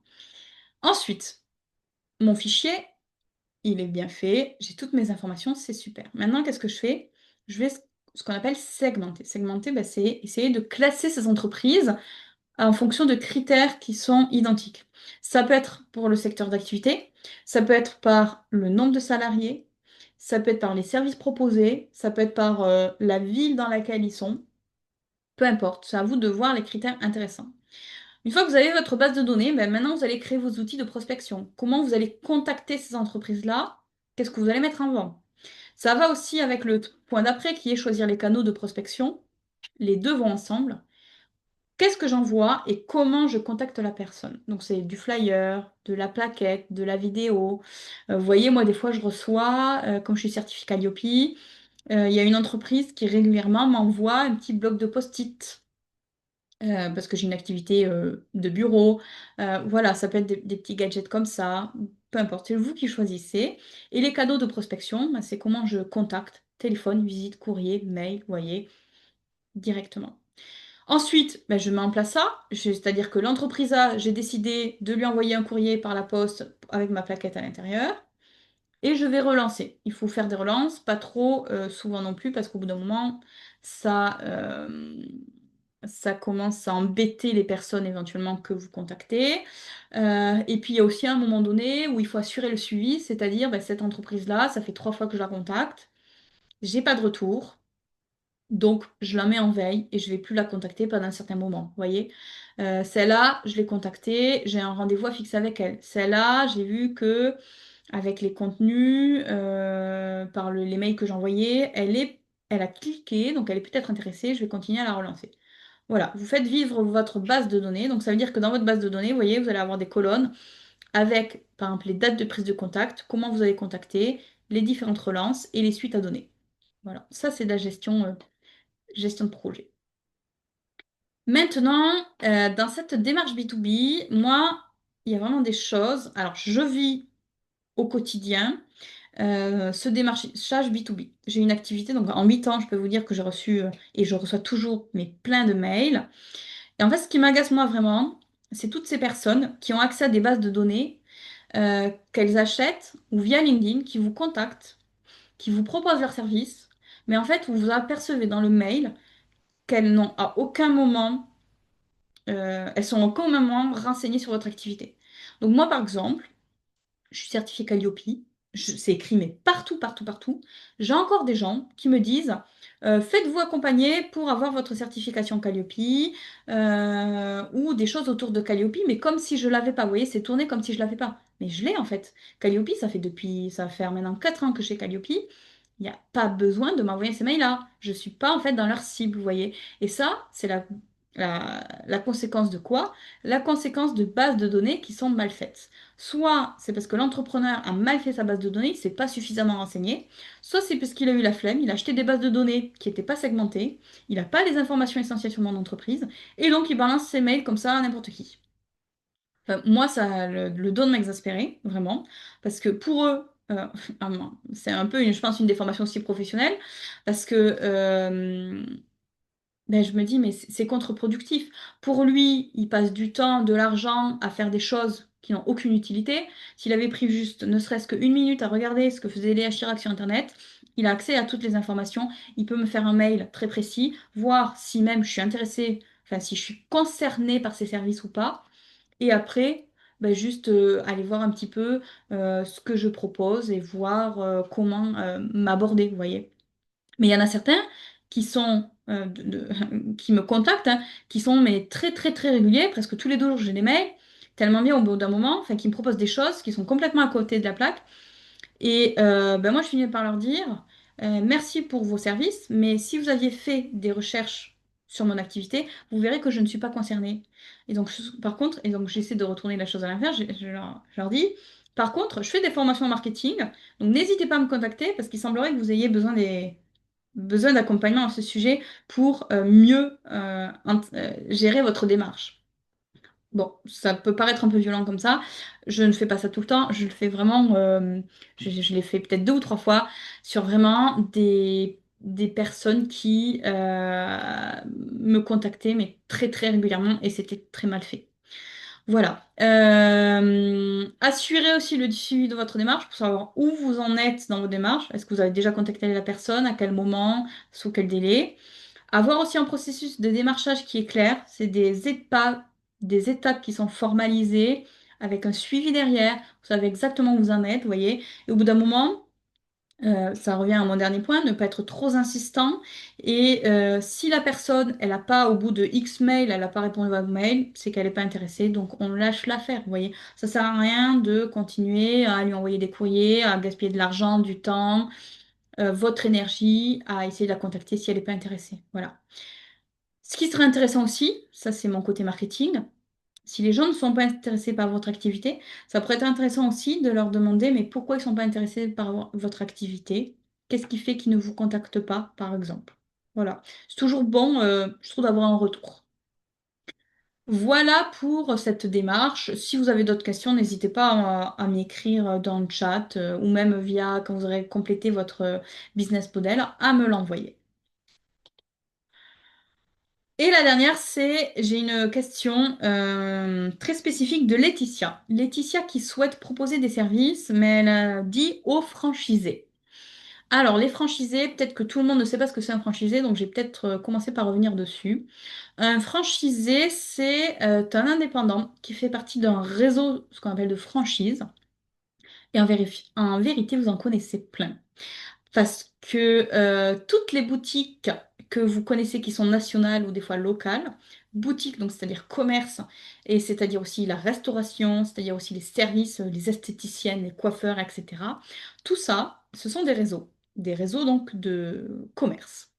Ensuite, mon fichier, il est bien fait, j'ai toutes mes informations, c'est super. Maintenant, qu'est-ce que je fais? Je vais ce qu'on appelle segmenter. Segmenter, bah, c'est essayer de classer ces entreprises en fonction de critères qui sont identiques. Ça peut être pour le secteur d'activité, ça peut être par le nombre de salariés, ça peut être par les services proposés, ça peut être par la ville dans laquelle ils sont. Peu importe, c'est à vous de voir les critères intéressants. Une fois que vous avez votre base de données, ben maintenant vous allez créer vos outils de prospection. Comment vous allez contacter ces entreprises-là? Qu'est-ce que vous allez mettre en avant? Ça va aussi avec le point d'après qui est choisir les canaux de prospection. Les deux vont ensemble. qu'est-ce que j'envoie et comment je contacte la personne. Donc c'est du flyer, de la plaquette, de la vidéo. Vous voyez, moi des fois je reçois, comme je suis certifiée Calliope, il y a une entreprise qui régulièrement m'envoie un petit bloc de post-it. Parce que j'ai une activité de bureau. Voilà, ça peut être des petits gadgets comme ça, peu importe, c'est vous qui choisissez. Et les cadeaux de prospection, bah, c'est comment je contacte, téléphone, visite, courrier, mail, vous voyez, directement. Ensuite, bah, je mets en place ça, c'est-à-dire que l'entreprise A, j'ai décidé de lui envoyer un courrier par la poste avec ma plaquette à l'intérieur. Et je vais relancer. Il faut faire des relances, pas trop souvent non plus, parce qu'au bout d'un moment, ça, ça commence à embêter les personnes éventuellement que vous contactez. Et puis il y a aussi un moment donné où il faut assurer le suivi, c'est-à-dire ben, cette entreprise-là, ça fait 3 fois que je la contacte, j'ai pas de retour. Donc, je la mets en veille et je vais plus la contacter pendant un certain moment. Vous voyez? Celle-là, je l'ai contactée, j'ai un rendez-vous à fixer avec elle. Celle-là, j'ai vu que avec les contenus, par les mails que j'ai envoyés, elle a cliqué, donc elle est peut-être intéressée, je vais continuer à la relancer. Voilà, vous faites vivre votre base de données. Donc ça veut dire que dans votre base de données, vous voyez, vous allez avoir des colonnes avec, par exemple, les dates de prise de contact, comment vous avez contacté, les différentes relances et les suites à donner. Voilà, ça c'est de la gestion de projet. Maintenant, dans cette démarche B2B, moi, il y a vraiment des choses. Alors, je vis au quotidien ce démarchage B2B. J'ai une activité, donc en 8 ans, je peux vous dire que j'ai reçu et je reçois toujours mais plein de mails. Et en fait, ce qui m'agace moi vraiment, c'est toutes ces personnes qui ont accès à des bases de données qu'elles achètent ou via LinkedIn, qui vous contactent, qui vous proposent leurs services, mais en fait, vous vous apercevez dans le mail qu'elles n'ont à aucun moment elles sont en aucun moment renseignées sur votre activité. Donc moi, par exemple, je suis certifiée Calliope, c'est écrit mais partout, partout, partout. J'ai encore des gens qui me disent faites-vous accompagner pour avoir votre certification Calliope ou des choses autour de Calliope, mais comme si je l'avais pas. Vous voyez, c'est tourné comme si je l'avais pas. Mais je l'ai en fait. Calliope, ça va faire maintenant 4 ans que j'ai Calliope. Il n'y a pas besoin de m'envoyer ces mails-là. Je ne suis pas en fait dans leur cible, vous voyez. Et ça, c'est la conséquence de quoi? La conséquence de bases de données qui sont mal faites. Soit c'est parce que l'entrepreneur a mal fait sa base de données, il ne s'est pas suffisamment renseigné, soit c'est parce qu'il a eu la flemme, il a acheté des bases de données qui n'étaient pas segmentées, il n'a pas les informations essentielles sur mon entreprise, et donc il balance ses mails comme ça à n'importe qui. Enfin, moi, ça le don de m'exaspérer, vraiment, parce que pour eux, c'est un peu, je pense, une déformation aussi professionnelle, parce que ben, je me dis, mais c'est contre-productif. Pour lui, il passe du temps, de l'argent à faire des choses qui n'ont aucune utilité. S'il avait pris juste ne serait-ce qu'une minute à regarder ce que faisait Léa Chirac sur Internet, il a accès à toutes les informations. Il peut me faire un mail très précis, voir si même je suis intéressée, enfin si je suis concernée par ses services ou pas. Et après, ben, juste aller voir un petit peu ce que je propose et voir comment m'aborder, vous voyez. Mais il y en a certains qui sont qui me contactent, hein, qui sont mais très très très réguliers, presque tous les 2 jours j'ai des mails, tellement bien au bout d'un moment, enfin qui me proposent des choses qui sont complètement à côté de la plaque. Et ben moi je finis par leur dire merci pour vos services, mais si vous aviez fait des recherches sur mon activité, vous verrez que je ne suis pas concernée. Et donc par contre, et donc j'essaie de retourner la chose à l'inverse, je leur dis, par contre, je fais des formations en marketing, donc n'hésitez pas à me contacter parce qu'il semblerait que vous ayez besoin d'accompagnement à ce sujet pour mieux gérer votre démarche. Bon, ça peut paraître un peu violent comme ça. Je ne fais pas ça tout le temps. Je le fais vraiment, je l'ai fait peut-être 2 ou 3 fois sur vraiment des personnes qui me contactaient, mais très très régulièrement, et c'était très mal fait. Voilà. Assurez aussi le suivi de votre démarche pour savoir où vous en êtes dans vos démarches. Est-ce que vous avez déjà contacté la personne, à quel moment, sous quel délai. Avoir aussi un processus de démarchage qui est clair. C'est des étapes qui sont formalisées avec un suivi derrière. Vous savez exactement où vous en êtes, vous voyez. Et au bout d'un moment, ça revient à mon dernier point, ne pas être trop insistant. Et si la personne, elle n'a pas, au bout de X mails, elle n'a pas répondu à vos mails, c'est qu'elle n'est pas intéressée. Donc on lâche l'affaire, vous voyez. Ça sert à rien de continuer à lui envoyer des courriers, à gaspiller de l'argent, du temps, votre énergie, à essayer de la contacter si elle n'est pas intéressée. Voilà. Ce qui serait intéressant aussi, ça c'est mon côté marketing, si les gens ne sont pas intéressés par votre activité, ça pourrait être intéressant aussi de leur demander, mais pourquoi ils ne sont pas intéressés par votre activité? Qu'est-ce qui fait qu'ils ne vous contactent pas, par exemple? Voilà. C'est toujours bon, je trouve, d'avoir un retour. Voilà pour cette démarche. Si vous avez d'autres questions, n'hésitez pas à m'écrire dans le chat ou même via, quand vous aurez complété votre business model, à me l'envoyer. Et la dernière, c'est, j'ai une question très spécifique de Laetitia. Laetitia qui souhaite proposer des services, mais elle a dit aux franchisés. Alors, les franchisés, peut-être que tout le monde ne sait pas ce que c'est un franchisé, donc j'ai peut-être commencé par revenir dessus. Un franchisé, c'est un indépendant qui fait partie d'un réseau, ce qu'on appelle de franchise. Et en vérité, vous en connaissez plein. Parce que toutes les boutiques que vous connaissez qui sont nationales ou des fois locales, boutiques, donc c'est-à-dire commerce, et c'est-à-dire aussi la restauration, c'est-à-dire aussi les services, les esthéticiennes, les coiffeurs, etc. Tout ça, ce sont des réseaux donc de commerce.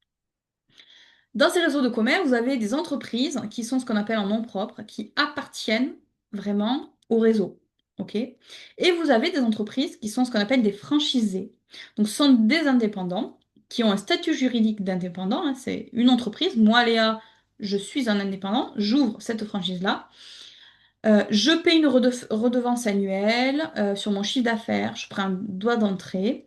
Dans ces réseaux de commerce, vous avez des entreprises qui sont ce qu'on appelle en nom propre, qui appartiennent vraiment au réseau. OK? Et vous avez des entreprises qui sont ce qu'on appelle des franchisés. Donc, ce sont des indépendants qui ont un statut juridique d'indépendant, hein. C'est une entreprise. Moi, Léa, je suis un indépendant. J'ouvre cette franchise-là. Je paie une redevance annuelle sur mon chiffre d'affaires. Je prends un droit d'entrée.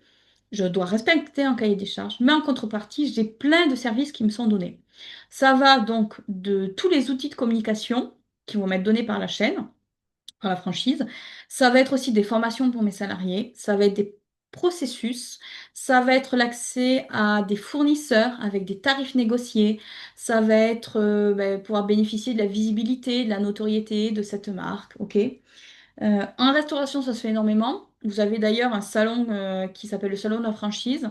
Je dois respecter un cahier des charges, mais en contrepartie, j'ai plein de services qui me sont donnés. Ça va donc de tous les outils de communication qui vont m'être donnés par la chaîne, par la franchise. Ça va être aussi des formations pour mes salariés. Ça va être des processus. Ça va être l'accès à des fournisseurs avec des tarifs négociés. Ça va être pouvoir bénéficier de la visibilité, de la notoriété de cette marque. OK? En restauration, ça se fait énormément. Vous avez d'ailleurs un salon qui s'appelle le salon de la franchise,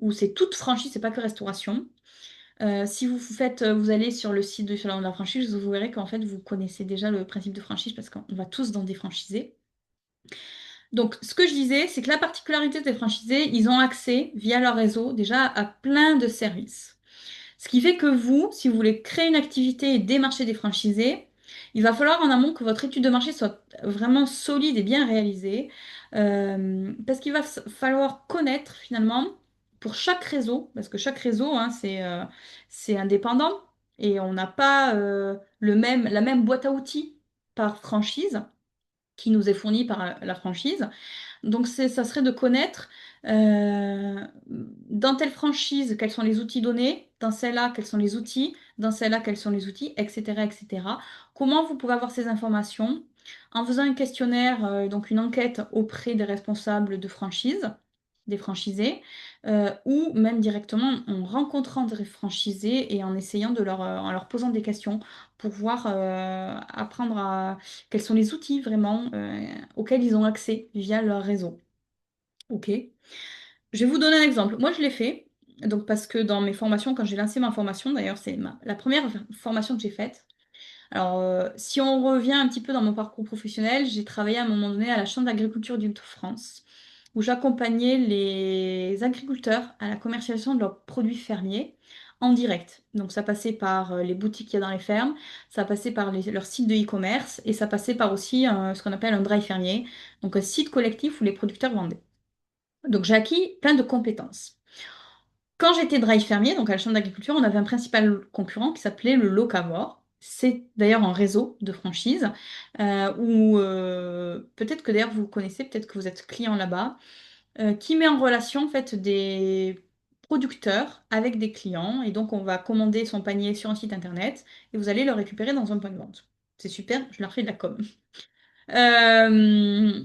où c'est toute franchise, c'est pas que restauration. Si vous faites, vous allez sur le site du salon de la franchise, vous verrez qu'en fait, vous connaissez déjà le principe de franchise parce qu'on va tous dans des franchisés. Donc, ce que je disais, c'est que la particularité des franchisés, ils ont accès via leur réseau déjà à plein de services. Ce qui fait que vous, si vous voulez créer une activité et démarcher des franchisés, il va falloir en amont que votre étude de marché soit vraiment solide et bien réalisée, parce qu'il va falloir connaître finalement pour chaque réseau, parce que chaque réseau, hein, c'est indépendant et on n'a pas la même boîte à outils par franchise qui nous est fournie par la franchise. Donc, ça serait de connaître dans telle franchise quels sont les outils donnés, dans celle-là quels sont les outils, dans celle-là quels sont les outils, etc., etc. Comment vous pouvez avoir ces informations en faisant un questionnaire, donc une enquête auprès des responsables de franchise, des franchisés, ou même directement en rencontrant des franchisés et en essayant en leur posant des questions pour voir, apprendre à quels sont les outils vraiment auxquels ils ont accès via leur réseau. Ok. Je vais vous donner un exemple. Moi, je l'ai fait. Donc, parce que dans mes formations, quand j'ai lancé ma formation, d'ailleurs, c'est la première formation que j'ai faite. Alors, si on revient un petit peu dans mon parcours professionnel, j'ai travaillé à un moment donné à la Chambre d'agriculture d'Île-de-France, où j'accompagnais les agriculteurs à la commercialisation de leurs produits fermiers en direct. Donc, ça passait par les boutiques qu'il y a dans les fermes, ça passait par leurs sites de e-commerce et ça passait par aussi ce qu'on appelle un drive fermier, donc un site collectif où les producteurs vendaient. Donc j'ai acquis plein de compétences. Quand j'étais drive fermier, donc à la Chambre d'agriculture, on avait un principal concurrent qui s'appelait le Locavor. C'est d'ailleurs un réseau de franchise où peut-être que d'ailleurs vous le connaissez, peut-être que vous êtes client là-bas, qui met en relation en fait des producteurs avec des clients et donc on va commander son panier sur un site internet et vous allez le récupérer dans un point de vente. C'est super, je leur fais de la com. Euh,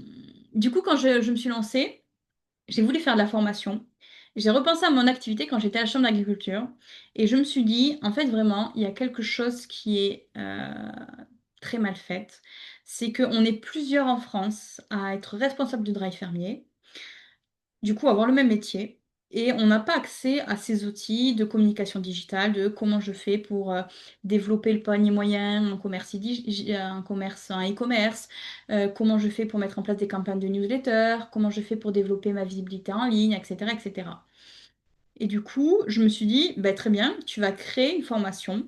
du coup, quand je me suis lancée, j'ai voulu faire de la formation. J'ai repensé à mon activité quand j'étais à la Chambre d'agriculture et je me suis dit, en fait, vraiment, il y a quelque chose qui est très mal fait. C'est qu'on est plusieurs en France à être responsables du drive fermier, du coup, avoir le même métier. Et on n'a pas accès à ces outils de communication digitale, de comment je fais pour développer le panier moyen en commerce, en commerce, en e-commerce, comment je fais pour mettre en place des campagnes de newsletter, comment je fais pour développer ma visibilité en ligne, etc., etc. Et du coup, je me suis dit, bah, très bien, tu vas créer une formation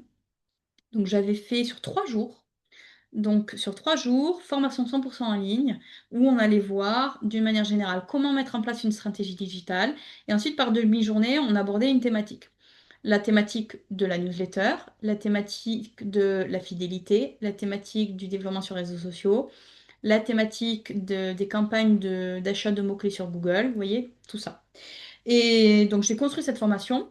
Donc j'avais fait sur 3 jours. Donc sur 3 jours, formation 100% en ligne, où on allait voir d'une manière générale comment mettre en place une stratégie digitale. Et ensuite, par demi-journée, on abordait une thématique. La thématique de la newsletter, la thématique de la fidélité, la thématique du développement sur les réseaux sociaux, la thématique des campagnes d'achat de mots-clés sur Google, vous voyez, tout ça. Et donc j'ai construit cette formation.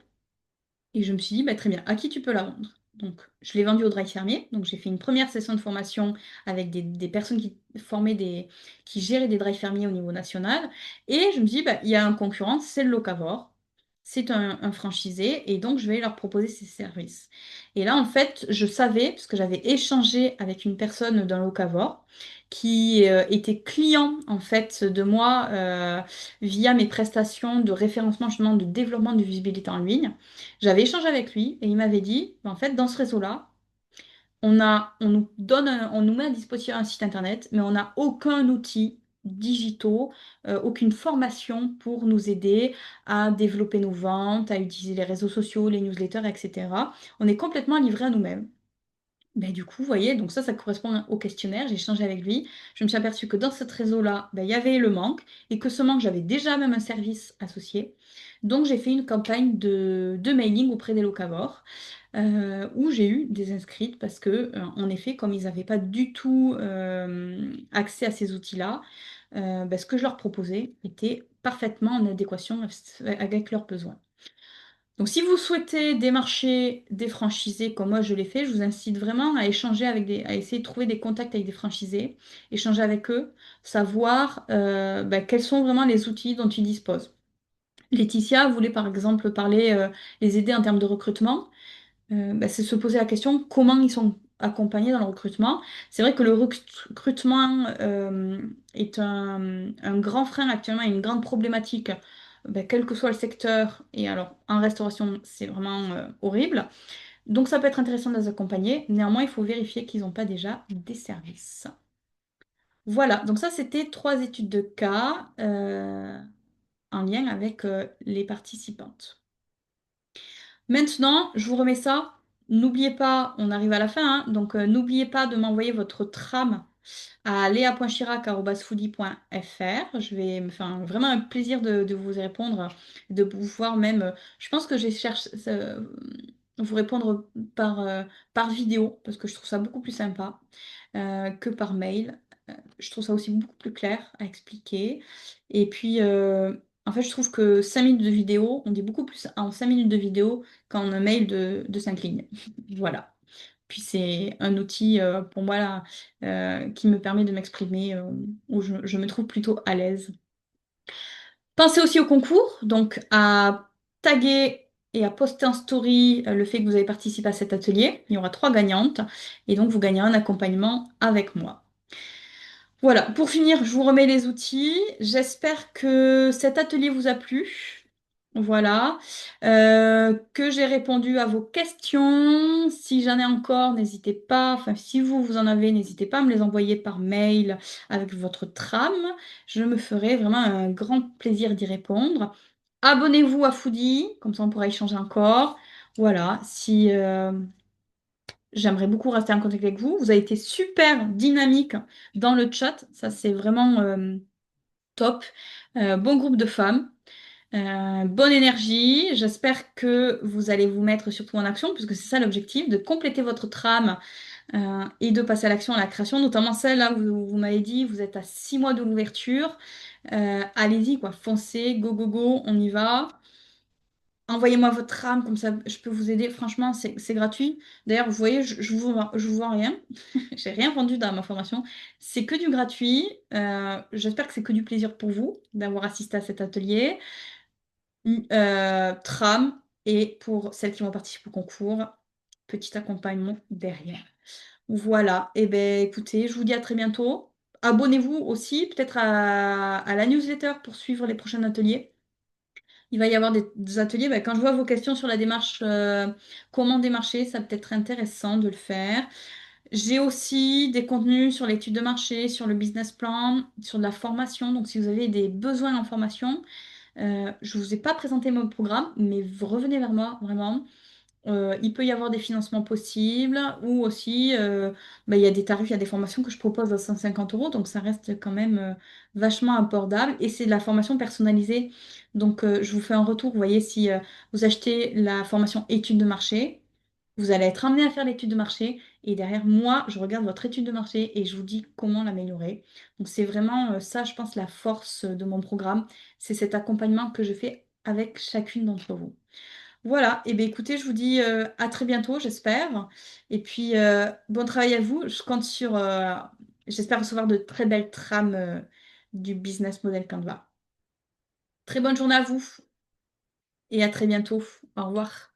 Et je me suis dit, bah, très bien, à qui tu peux la vendre? Donc, je l'ai vendue au Drive fermier. Donc, j'ai fait une première session de formation avec des personnes qui géraient des drives fermiers au niveau national. Et je me suis dit, bah, il y a un concurrent, c'est le Locavor. C'est un franchisé. Et donc, je vais leur proposer ces services. Et là, en fait, je savais, parce que j'avais échangé avec une personne d'un Locavor qui était client, en fait, de moi via mes prestations de référencement, justement, de développement de visibilité en ligne. J'avais échangé avec lui et il m'avait dit, en fait, dans ce réseau-là, on nous met à disposition un site internet, mais on n'a aucun outil digitaux, aucune formation pour nous aider à développer nos ventes, à utiliser les réseaux sociaux, les newsletters, etc. On est complètement livré à nous-mêmes. Ben, du coup, vous voyez, donc ça correspond au questionnaire. J'ai échangé avec lui. Je me suis aperçue que dans ce réseau-là, ben, il y avait le manque et que ce manque, j'avais déjà même un service associé. Donc, j'ai fait une campagne de mailing auprès des locavores où j'ai eu des inscrites parce que, en effet, comme ils n'avaient pas du tout accès à ces outils-là, ben, ce que je leur proposais était parfaitement en adéquation avec leurs besoins. Donc, si vous souhaitez démarcher des franchisés comme moi je l'ai fait, je vous incite vraiment à échanger à essayer de trouver des contacts avec des franchisés, échanger avec eux, savoir bah, quels sont vraiment les outils dont ils disposent. Laetitia voulait par exemple les aider en termes de recrutement. Bah, c'est se poser la question comment ils sont accompagnés dans le recrutement. C'est vrai que le recrutement est un grand frein actuellement, et une grande problématique, bah, quel que soit le secteur. Et alors, en restauration, c'est vraiment horrible. Donc, ça peut être intéressant de les accompagner. Néanmoins, il faut vérifier qu'ils n'ont pas déjà des services. Voilà, donc ça, c'était 3 études de cas en lien avec les participantes. Maintenant, je vous remets ça. N'oubliez pas, on arrive à la fin, hein, donc n'oubliez pas de m'envoyer votre trame à lea.chirac@foodie.fr. Je vais me faire vraiment un plaisir de vous y répondre, de pouvoir même. Je pense que je vais vous répondre par vidéo parce que je trouve ça beaucoup plus sympa que par mail. Je trouve ça aussi beaucoup plus clair à expliquer. Et puis, en fait, je trouve que 5 minutes de vidéo, on dit beaucoup plus en 5 minutes de vidéo qu'en un mail de 5 lignes. Voilà. Puis c'est un outil pour moi là, qui me permet de m'exprimer, où je me trouve plutôt à l'aise. Pensez aussi au concours, donc à taguer et à poster en story le fait que vous avez participé à cet atelier. Il y aura 3 gagnantes et donc vous gagnez un accompagnement avec moi. Voilà, pour finir, je vous remets les outils. J'espère que cet atelier vous a plu. Voilà, que j'ai répondu à vos questions. Si j'en ai encore, n'hésitez pas, enfin si vous en avez, n'hésitez pas à me les envoyer par mail avec votre trame. Je me ferai vraiment un grand plaisir d'y répondre. Abonnez-vous à Foodie, comme ça on pourra échanger encore. Voilà, si j'aimerais beaucoup rester en contact avec vous. Vous avez été super dynamique dans le chat, ça c'est vraiment top. Bon groupe de femmes. Bonne énergie, j'espère que vous allez vous mettre surtout en action, puisque c'est ça l'objectif, de compléter votre trame et de passer à l'action, à la création, notamment celle là où vous m'avez dit, vous êtes à 6 mois de l'ouverture. Allez-y, quoi, foncez, go, go, go, on y va. Envoyez-moi votre trame, comme ça je peux vous aider. Franchement, c'est gratuit. D'ailleurs, vous voyez, je vous vends rien. J'ai rien vendu dans ma formation. C'est que du gratuit. J'espère que c'est que du plaisir pour vous d'avoir assisté à cet atelier. Tram et pour celles qui vont participer au concours, petit accompagnement derrière. Voilà, et ben écoutez, je vous dis à très bientôt. Abonnez-vous aussi peut-être à la newsletter pour suivre les prochains ateliers. Il va y avoir des ateliers. Ben, quand je vois vos questions sur la démarche, comment démarcher, ça peut être intéressant de le faire. J'ai aussi des contenus sur l'étude de marché, sur le business plan, sur de la formation. Donc, si vous avez des besoins en formation, je ne vous ai pas présenté mon programme, mais vous revenez vers moi, vraiment. Il peut y avoir des financements possibles ou aussi bah, il y a des tarifs, il y a des formations que je propose à 150 euros, donc ça reste quand même vachement abordable et c'est de la formation personnalisée. Donc je vous fais un retour, vous voyez, si vous achetez la formation études de marché, vous allez être amené à faire l'étude de marché et derrière moi, je regarde votre étude de marché et je vous dis comment l'améliorer. Donc c'est vraiment ça, je pense, la force de mon programme, c'est cet accompagnement que je fais avec chacune d'entre vous. Voilà, et bien écoutez, je vous dis à très bientôt, j'espère. Et puis, bon travail à vous. Je compte sur, j'espère recevoir de très belles trames du business model Canva. Très bonne journée à vous et à très bientôt. Au revoir.